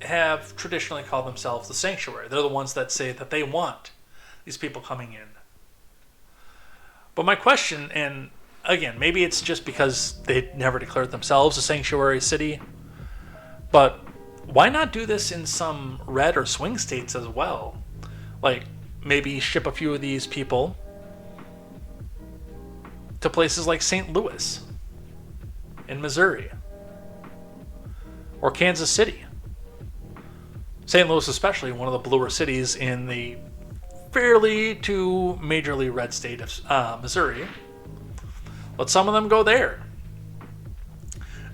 have traditionally called themselves the sanctuary. They're the ones that say that they want these people coming in. But my question, and again, maybe it's just because they never declared themselves a sanctuary city, but why not do this in some red or swing states as well? Like, maybe ship a few of these people to places like St. Louis in Missouri or Kansas City. St. Louis especially, one of the bluer cities in the fairly to majorly red state of Missouri. Let some of them go there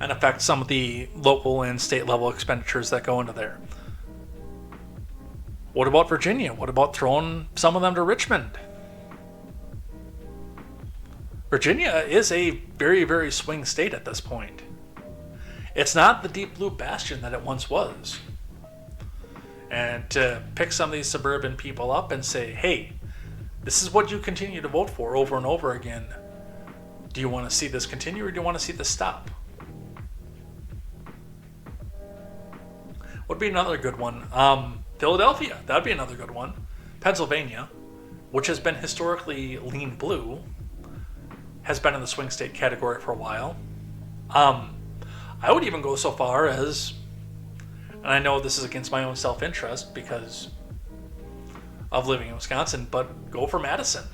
and affect some of the local and state level expenditures that go into there. What about Virginia? What about throwing some of them to Richmond? Virginia is a very, very swing state at this point. It's not the deep blue bastion that it once was. And to pick some of these suburban people up and say, hey, this is what you continue to vote for over and over again. Do you want to see this continue or do you want to see this stop? Would be another good one. Philadelphia, that'd be another good one. Pennsylvania, which has been historically lean blue, has been in the swing state category for a while. I would even go so far as, and I know this is against my own self-interest because of living in Wisconsin, but go for Madison.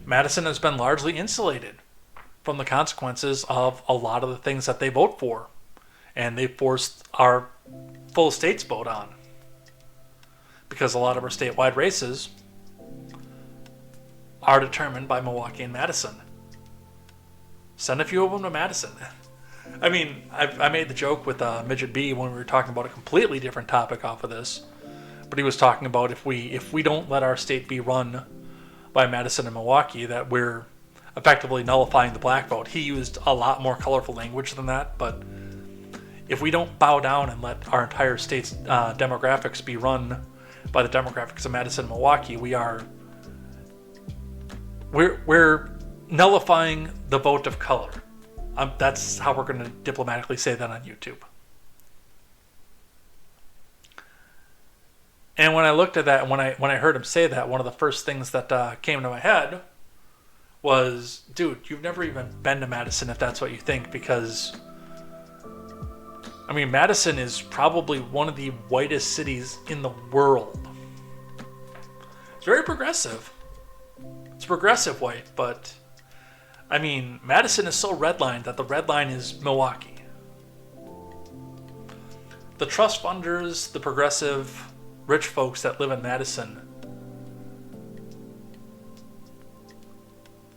Madison has been largely insulated from the consequences of a lot of the things that they vote for, and they forced our full states vote on, because a lot of our statewide races are determined by Milwaukee and Madison. Send a few of them to Madison. I mean, I made the joke with Midget B when we were talking about a completely different topic off of this, but he was talking about if we don't let our state be run by Madison and Milwaukee, that we're effectively nullifying the black vote. He used a lot more colorful language than that, but if we don't bow down and let our entire state's demographics be run by the demographics of Madison and Milwaukee, we're nullifying the vote of color. That's how we're going to diplomatically say that on YouTube. And when I looked at that, and when I heard him say that, one of the first things that came to my head was, dude, you've never even been to Madison if that's what you think, because, I mean, Madison is probably one of the whitest cities in the world. It's very progressive. It's progressive white, but, I mean, Madison is so redlined that the red line is Milwaukee. The trust funders, the progressive rich folks that live in Madison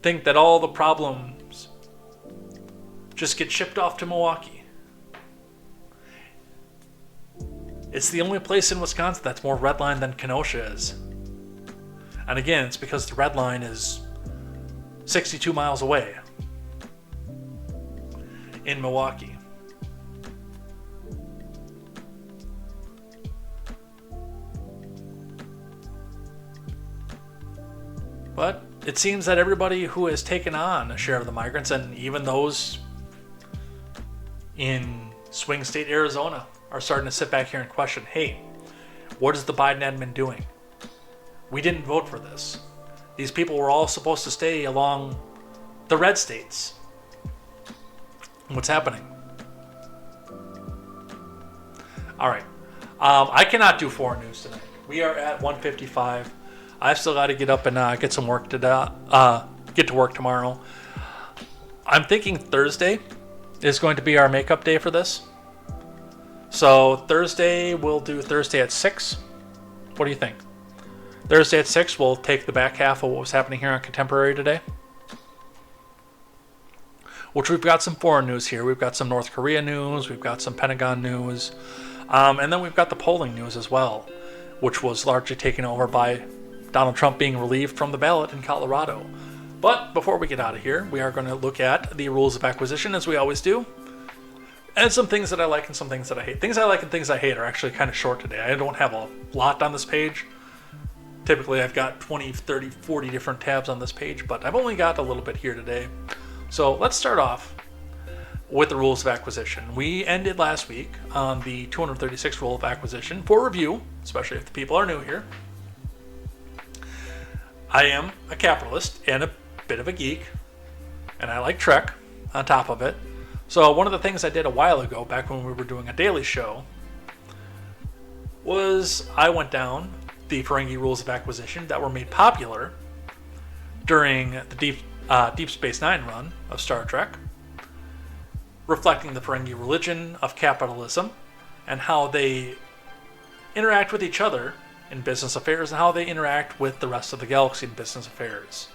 think that all the problems just get shipped off to Milwaukee. It's the only place in Wisconsin that's more redline than Kenosha is. And again, it's because the red line is 62 miles away in Milwaukee. But it seems that everybody who has taken on a share of the migrants, and even those in swing state Arizona, are starting to sit back here and question, hey, what is the Biden admin doing? We didn't vote for this. These people were all supposed to stay along the red states. What's happening? All right. I cannot do foreign news tonight. We are at 1:55. I've still got to get up and get some work to get to work tomorrow. I'm thinking Thursday is going to be our makeup day for this. So Thursday, we'll do Thursday at 6. What do you think? Thursday at 6, we'll take the back half of what was happening here on Contemporary today. Which we've got some foreign news here. We've got some North Korea news. We've got some Pentagon news. And then we've got the polling news as well, which was largely taken over by Donald Trump being relieved from the ballot in Colorado. But before we get out of here, we are going to look at the rules of acquisition, as we always do. And some things that I like and some things that I hate. Things I like and things I hate are actually kind of short today. I don't have a lot on this page. Typically, I've got 20, 30, 40 different tabs on this page, but I've only got a little bit here today. So let's start off with the rules of acquisition. We ended last week on the 236th rule of acquisition for review, especially if the people are new here. I am a capitalist and a bit of a geek, and I like Trek. on top of it. So one of the things I did a while ago, back when we were doing a daily show, was I went down the Ferengi rules of acquisition that were made popular during the Deep Space Nine run of Star Trek, reflecting the Ferengi religion of capitalism and how they interact with each other in business affairs and how they interact with the rest of the galaxy in business affairs.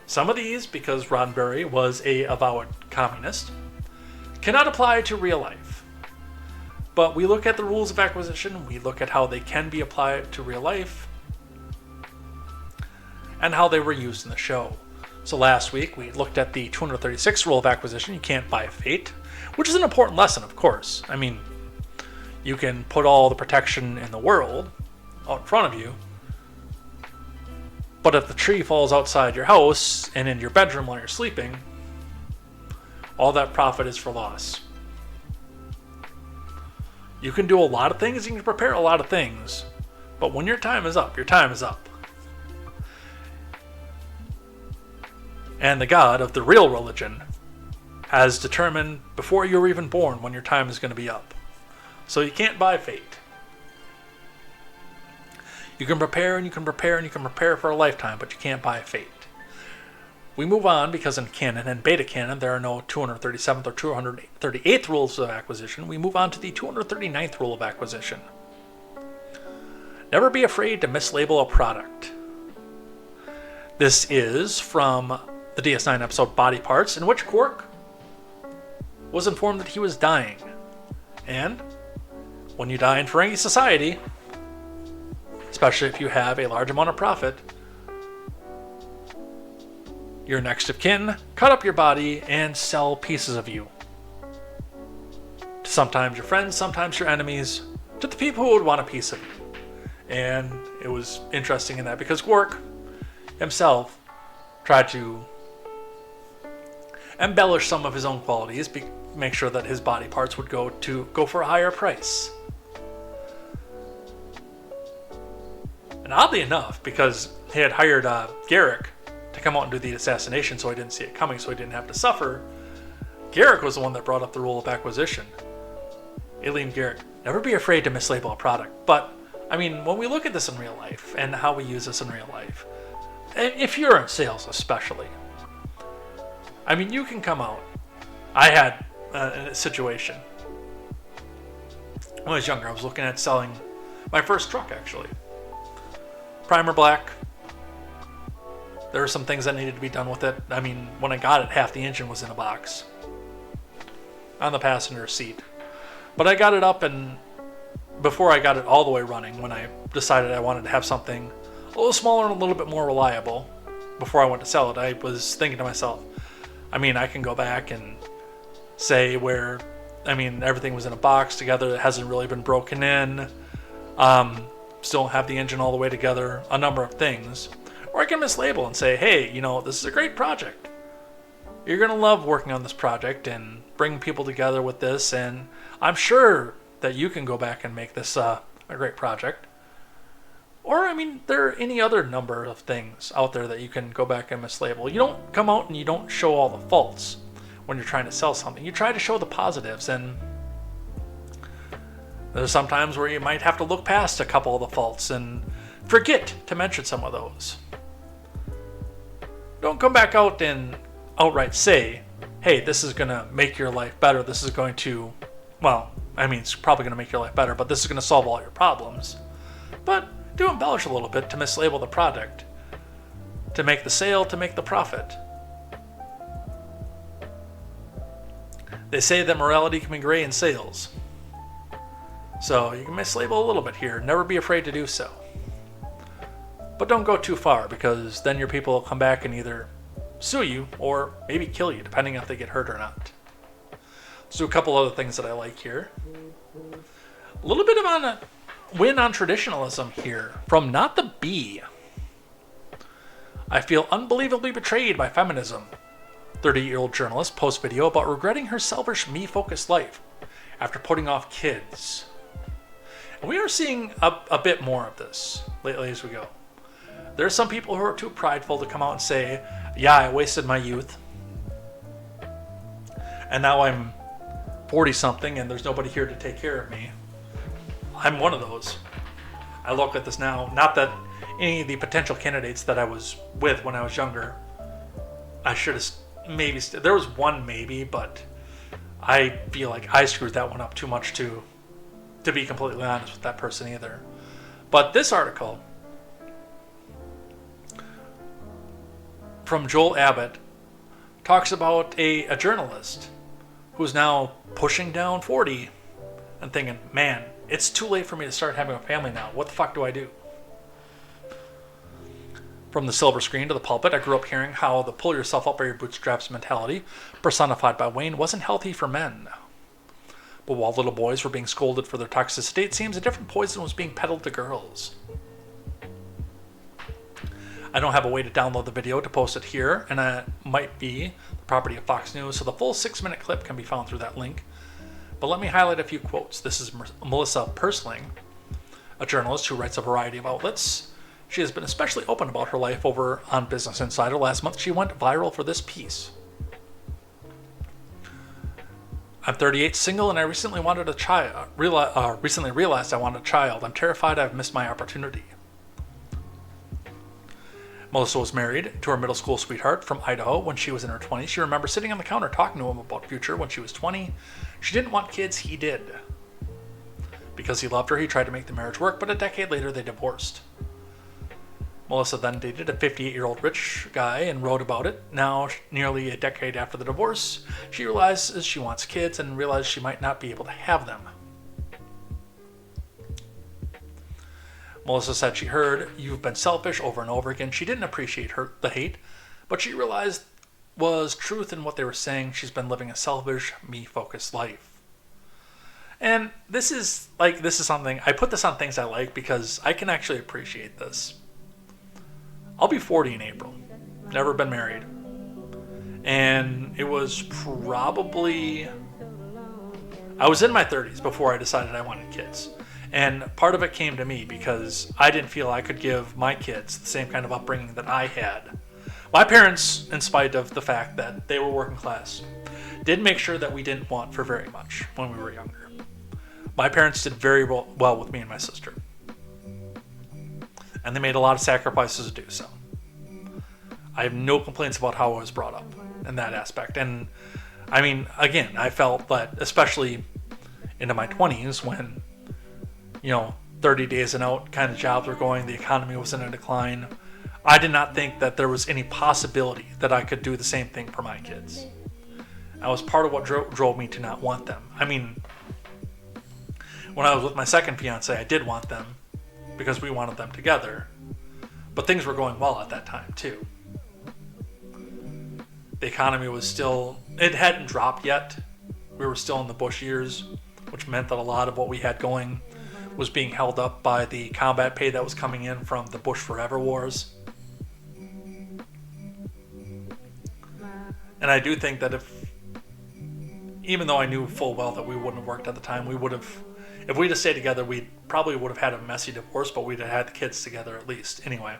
Some of these, because Roddenberry was a avowed communist, cannot apply to real life. But we look at the rules of acquisition, we look at how they can be applied to real life, and how they were used in the show. So last week we looked at the 236th rule of acquisition, you can't buy fate, which is an important lesson, of course. I mean, you can put all the protection in the world out in front of you, but if the tree falls outside your house and in your bedroom while you're sleeping, all that profit is for loss. You can do a lot of things, you can prepare a lot of things, but when your time is up, your time is up. And the God of the real religion has determined before you were even born when your time is going to be up. So you can't buy fate. You can prepare and you can prepare and you can prepare for a lifetime, but you can't buy fate. We move on because in canon and beta canon there are no 237th or 238th rules of acquisition. We move on to the 239th rule of acquisition. Never be afraid to mislabel a product. This is from the DS9 episode Body Parts, in which Quark was informed that he was dying. And when you die in Ferengi society, especially if you have a large amount of profit, your next of kin cut up your body and sell pieces of you. Sometimes your friends, sometimes your enemies, to the people who would want a piece of you. And it was interesting in that because Quark himself tried to embellish some of his own qualities, make sure that his body parts would go for a higher price. And oddly enough, because he had hired Garrick to come out and do the assassination so he didn't see it coming, so he didn't have to suffer, Garrick was the one that brought up the rule of acquisition. Aileen Garrick, never be afraid to mislabel a product. But, I mean, when we look at this in real life, and how we use this in real life, if you're in sales especially, I mean, you can come out. I had a situation. When I was younger, I was looking at selling my first truck, actually. Primer black. There were some things that needed to be done with it. I mean, when I got it, half the engine was in a box on the passenger seat. But I got it up, and before I got it all the way running, when I decided I wanted to have something a little smaller and a little bit more reliable before I went to sell it, I was thinking to myself, I mean, I can go back and say where, I mean, everything was in a box together, it hasn't really been broken in, still have the engine all the way together, a number of things. Or I can mislabel and say, hey, you know, this is a great project. You're going to love working on this project and bring people together with this, and I'm sure that you can go back and make this a great project. Or, I mean, there are any other number of things out there that you can go back and mislabel. You don't come out and you don't show all the faults when you're trying to sell something. You try to show the positives, and there's some times where you might have to look past a couple of the faults and forget to mention some of those. Don't come back out and outright say, hey, this is going to make your life better. This is going to, well, I mean, it's probably going to make your life better, but this is going to solve all your problems. But do embellish a little bit to mislabel the product, to make the sale, to make the profit. They say that morality can be gray in sales. So you can mislabel a little bit here. Never be afraid to do so. But don't go too far, because then your people will come back and either sue you or maybe kill you, depending if they get hurt or not. Let's do a couple other things that I like here. A little bit of a win on traditionalism here from Not the Bee. I feel unbelievably betrayed by feminism. 30-year-old journalist posts video about regretting her selfish, me-focused life after putting off kids. And we are seeing a bit more of this lately as we go. There are some people who are too prideful to come out and say, yeah, I wasted my youth. And now I'm 40-something and there's nobody here to take care of me. I'm one of those. I look at this now, not that any of the potential candidates that I was with when I was younger, I should have maybe, there was one maybe, but I feel like I screwed that one up too much to be completely honest with that person either. But this article from Joel Abbott talks about a journalist who's now pushing down 40 and thinking, man, it's too late for me to start having a family now. What the fuck do I do? From the silver screen to the pulpit, I grew up hearing how the pull yourself up by your bootstraps mentality, personified by Wayne, wasn't healthy for men. But while little boys were being scolded for their toxicity, it seems a different poison was being peddled to girls. I don't have a way to download the video to post it here, and it might be the property of Fox News, so the full 6-minute clip can be found through that link. But let me highlight a few quotes. This is Melissa Persling, a journalist who writes a variety of outlets. She has been especially open about her life over on Business Insider. Last month, she went viral for this piece. I'm 38, single, and I recently wanted a child. Recently realized I wanted a child. I'm terrified I've missed my opportunity. Melissa was married to her middle school sweetheart from Idaho when she was in her 20s. She remembers sitting on the counter talking to him about future when she was 20. She didn't want kids, he did. Because he loved her, he tried to make the marriage work, but a decade later they divorced. Melissa then dated a 58-year-old rich guy and wrote about it. Now, nearly a decade after the divorce, she realizes she wants kids and realizes she might not be able to have them. Melissa said she heard, "You've been selfish," over and over again. She didn't appreciate the hate, but she realized was truth in what they were saying. She's been living a selfish, me-focused life. And this is something, I put this on things I like because I can actually appreciate this. I'll be 40 in April. Never been married. And it was probably, I was in my 30s before I decided I wanted kids. And part of it came to me because I didn't feel I could give my kids the same kind of upbringing that I had. My parents, in spite of the fact that they were working class, did make sure that we didn't want for very much when we were younger. My parents did very well with me and my sister. And they made a lot of sacrifices to do so. I have no complaints about how I was brought up in that aspect. And I mean, again, I felt that, especially into my 20s when, 30 days and out kind of jobs were going, the economy was in a decline, I did not think that there was any possibility that I could do the same thing for my kids. That was part of what drove me to not want them. I mean, when I was with my second fiance, I did want them because we wanted them together, but things were going well at that time too. The economy was still, it hadn't dropped yet. We were still in the Bush years, which meant that a lot of what we had going was being held up by the combat pay that was coming in from the Bush Forever wars. And I do think that even though I knew full well that we wouldn't have worked at the time, if we'd have stayed together, we probably would have had a messy divorce, but we'd have had the kids together at least. Anyway.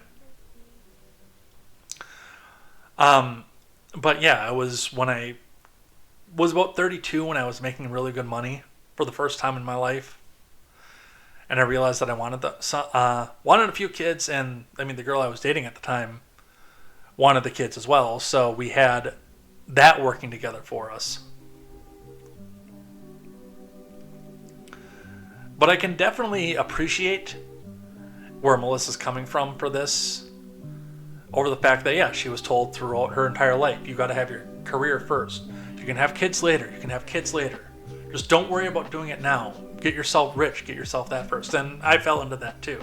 But yeah, I was about 32 when I was making really good money for the first time in my life. And I realized that I wanted a few kids, and I mean, the girl I was dating at the time wanted the kids as well. So we had that working together for us. But I can definitely appreciate where Melissa's coming from for this, over the fact that, yeah, she was told throughout her entire life, you got to have your career first. You can have kids later. You can have kids later. Just don't worry about doing it now. Get yourself rich. Get yourself that first. And I fell into that too.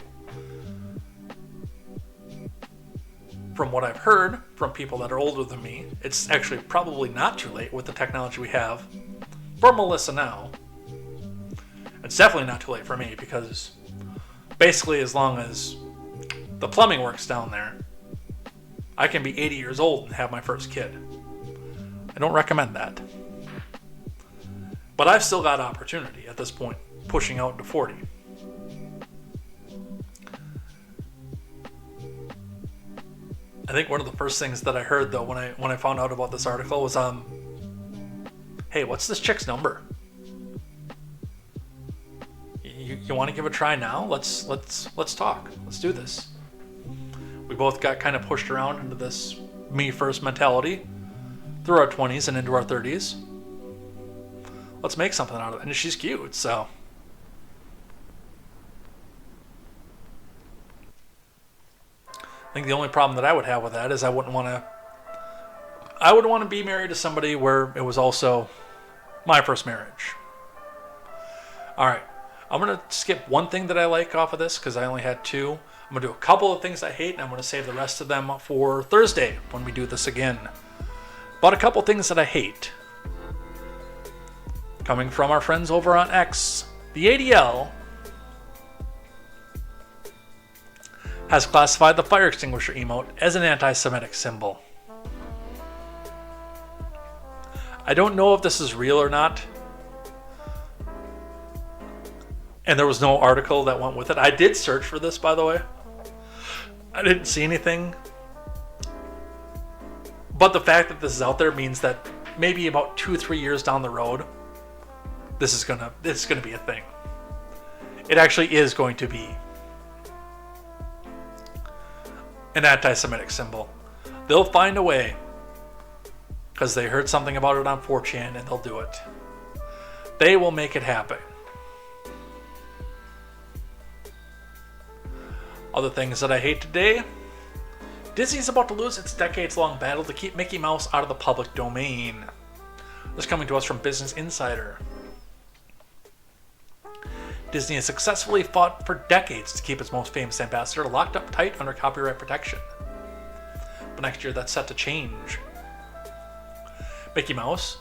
From what I've heard from people that are older than me, it's actually probably not too late with the technology we have for Melissa now. It's definitely not too late for me because basically as long as the plumbing works down there, I can be 80 years old and have my first kid. I don't recommend that. But I've still got opportunity at this point, pushing out to 40. I think one of the first things that I heard though when I found out about this article was, hey, what's this chick's number? You want to give it a try now? Let's talk. Let's do this. We both got kind of pushed around into this me first mentality through our 20s and into our 30s. Let's make something out of it. And she's cute, so. I think the only problem that I would have with that is I wouldn't want to be married to somebody where it was also my first marriage. All right. I'm going to skip one thing that I like off of this because I only had two. I'm going to do a couple of things I hate, and I'm going to save the rest of them for Thursday when we do this again. But a couple things that I hate. Coming from our friends over on X, the ADL has classified the fire extinguisher emote as an anti-Semitic symbol. I don't know if this is real or not. And there was no article that went with it. I did search for this, by the way. I didn't see anything. But the fact that this is out there means that maybe about 2-3 years down the road, this is gonna be a thing. It actually is going to be an anti-Semitic symbol. They'll find a way because they heard something about it on 4chan and they'll do it. They will make it happen. Other things that I hate today. Disney's about to lose its decades-long battle to keep Mickey Mouse out of the public domain. This is coming to us from Business Insider. Disney has successfully fought for decades to keep its most famous ambassador locked up tight under copyright protection. But next year that's set to change. Mickey Mouse,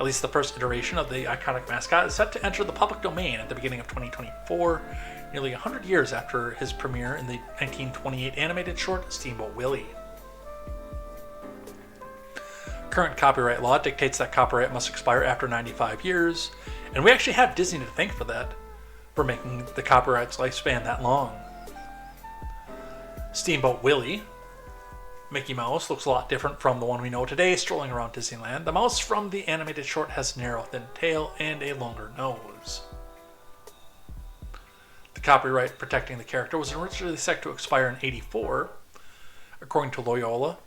at least the first iteration of the iconic mascot, is set to enter the public domain at the beginning of 2024. Nearly 100 years after his premiere in the 1928 animated short Steamboat Willie. Current copyright law dictates that copyright must expire after 95 years, and we actually have Disney to thank for that, for making the copyright's lifespan that long. Steamboat Willie, Mickey Mouse, looks a lot different from the one we know today strolling around Disneyland. The mouse from the animated short has a narrow, thin tail and a longer nose. The copyright protecting the character was originally set to expire in '84, according to Loyola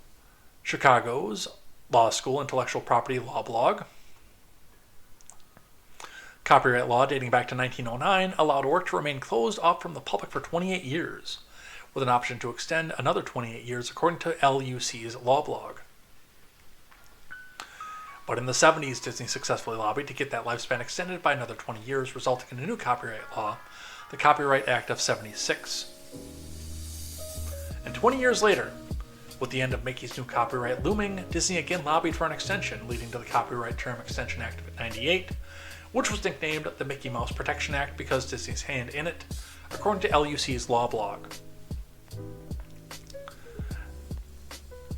Chicago's Law School Intellectual Property Law blog. Copyright law dating back to 1909 allowed work to remain closed off from the public for 28 years, with an option to extend another 28 years, according to LUC's law blog. But in the 70s, Disney successfully lobbied to get that lifespan extended by another 20 years, resulting in a new copyright law, the Copyright Act of '76. And 20 years later, with the end of Mickey's new copyright looming, Disney again lobbied for an extension, leading to the Copyright Term Extension Act of '98, which was nicknamed the Mickey Mouse Protection Act because Disney's hand in it, according to LUC's law blog.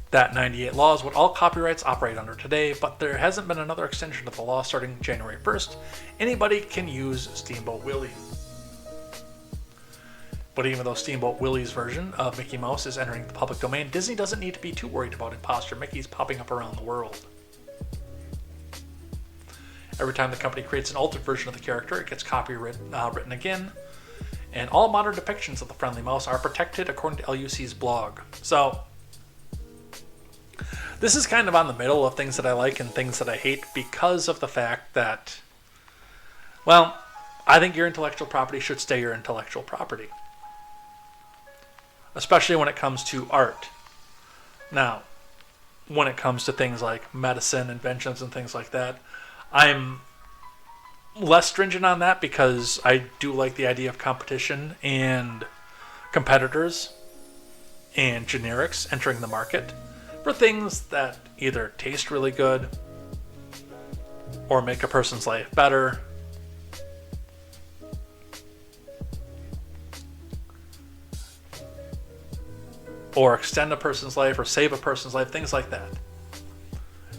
That '98 law is what all copyrights operate under today, but there hasn't been another extension of the law starting January 1st. Anybody can use Steamboat Willie. But even though Steamboat Willie's version of Mickey Mouse is entering the public domain, Disney doesn't need to be too worried about imposter Mickeys popping up around the world. Every time the company creates an altered version of the character, it gets copyright written again, and all modern depictions of the friendly mouse are protected according to LUC's blog. So, this is kind of on the middle of things that I like and things that I hate because of the fact that, well, I think your intellectual property should stay your intellectual property. Especially when it comes to art. Now, when it comes to things like medicine, inventions, and things like that, I'm less stringent on that because I do like the idea of competition and competitors and generics entering the market for things that either taste really good or make a person's life better. Or extend a person's life, or save a person's life, things like that.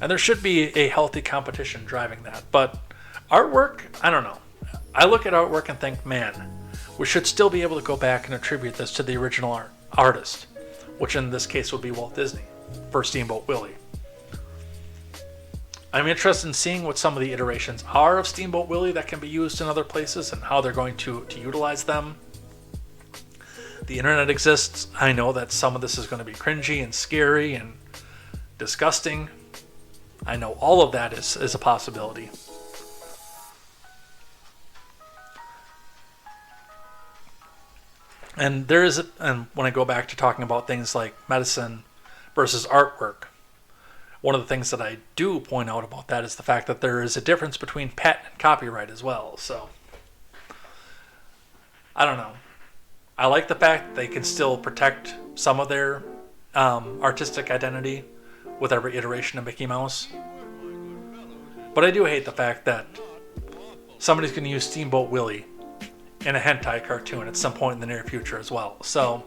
And there should be a healthy competition driving that. But artwork, I don't know. I look at artwork and think, man, we should still be able to go back and attribute this to the original artist, which in this case would be Walt Disney, for Steamboat Willie. I'm interested in seeing what some of the iterations are of Steamboat Willie that can be used in other places and how they're going to utilize them. The internet exists. I know that some of this is going to be cringy and scary and disgusting. I know all of that is a possibility. And when I go back to talking about things like medicine versus artwork, one of the things that I do point out about that is the fact that there is a difference between patent and copyright as well. So, I don't know. I like the fact that they can still protect some of their artistic identity with every iteration of Mickey Mouse. But I do hate the fact that somebody's going to use Steamboat Willie in a hentai cartoon at some point in the near future as well. So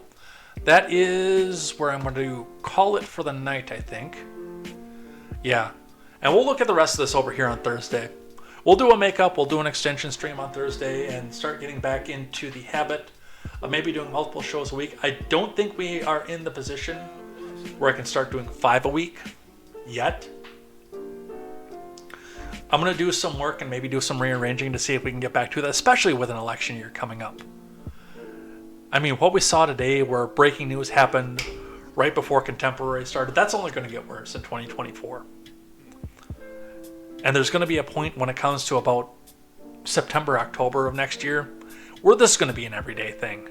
that is where I'm going to call it for the night, I think. Yeah. And we'll look at the rest of this over here on Thursday. We'll do a makeup, we'll do an extension stream on Thursday, and start getting back into the habit of maybe doing multiple shows a week. I don't think we are in the position where I can start doing 5 a week yet. I'm going to do some work and maybe do some rearranging to see if we can get back to that, especially with an election year coming up. I mean, what we saw today where breaking news happened right before Contemporary started, that's only going to get worse in 2024. And there's going to be a point when it comes to about September, October of next year, where this is going to be an everyday thing.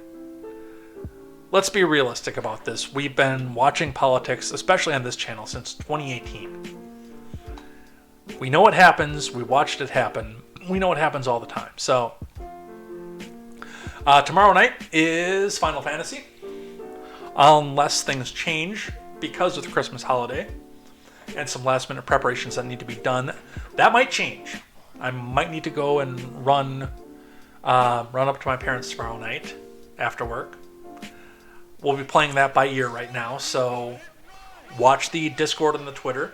Let's be realistic about this. We've been watching politics, especially on this channel, since 2018. We know what happens. We watched it happen. We know what happens all the time. So, tomorrow night is Final Fantasy. Unless things change because of the Christmas holiday and some last minute preparations that need to be done. That might change. I might need to go and run up to my parents tomorrow night after work. We'll be playing that by ear right now, so watch the Discord and the Twitter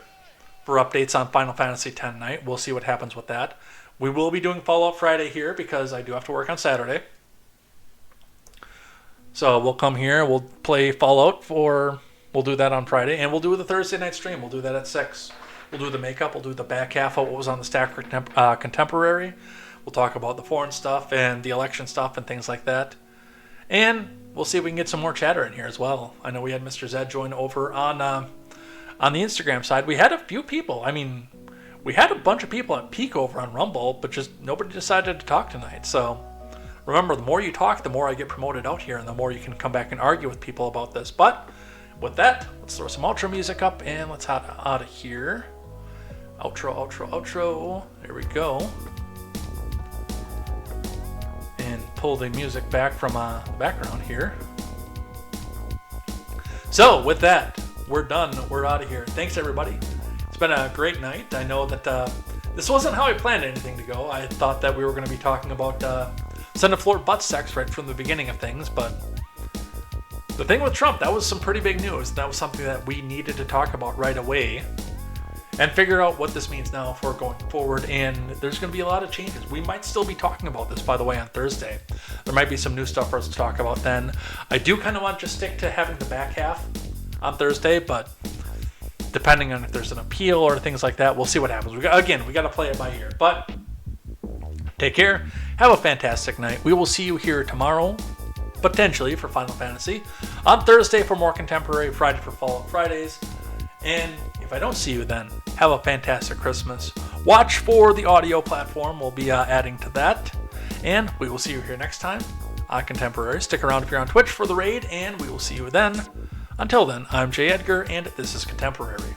for updates on Final Fantasy X night. We'll see what happens with that. We will be doing Fallout Friday here because I do have to work on Saturday. So we'll come here, we'll play Fallout we'll do that on Friday, and we'll do the Thursday night stream. We'll do that at 6. We'll do the makeup, we'll do the back half of what was on the stack for Contemporary. We'll talk about the foreign stuff and the election stuff and things like that. And we'll see if we can get some more chatter in here as well. I know we had Mr. Zed join over on the Instagram side. We had a few people. I mean, we had a bunch of people at peak over on Rumble, but just nobody decided to talk tonight. So remember, the more you talk, the more I get promoted out here, and the more you can come back and argue with people about this. But with that, let's throw some outro music up, and let's head out of here. Outro, outro, outro. There we go. And pull the music back from the background here. So with that, we're done. We're out of here. Thanks, everybody. It's been a great night. I know that this wasn't how I planned anything to go. I thought that we were going to be talking about Senate floor butt sex right from the beginning of things, but the thing with Trump, that was some pretty big news. That was something that we needed to talk about right away and figure out what this means now for going forward. And there's going to be a lot of changes. We might still be talking about this, by the way, on Thursday. There might be some new stuff for us to talk about then. I do kind of want to just stick to having the back half on Thursday, but depending on if there's an appeal or things like that, we'll see what happens. We got to play it by ear. But take care. Have a fantastic night. We will see you here tomorrow, potentially for Final Fantasy, on Thursday for more Contemporary, Friday for Fallout Fridays, and if I don't see you then, have a fantastic Christmas. Watch for the audio platform. We'll be adding to that, and we will see you here next time on Contemporary. Stick around if you're on Twitch for the raid, and we will see you then. Until then, I'm Jay Edgar, and this is Contemporary.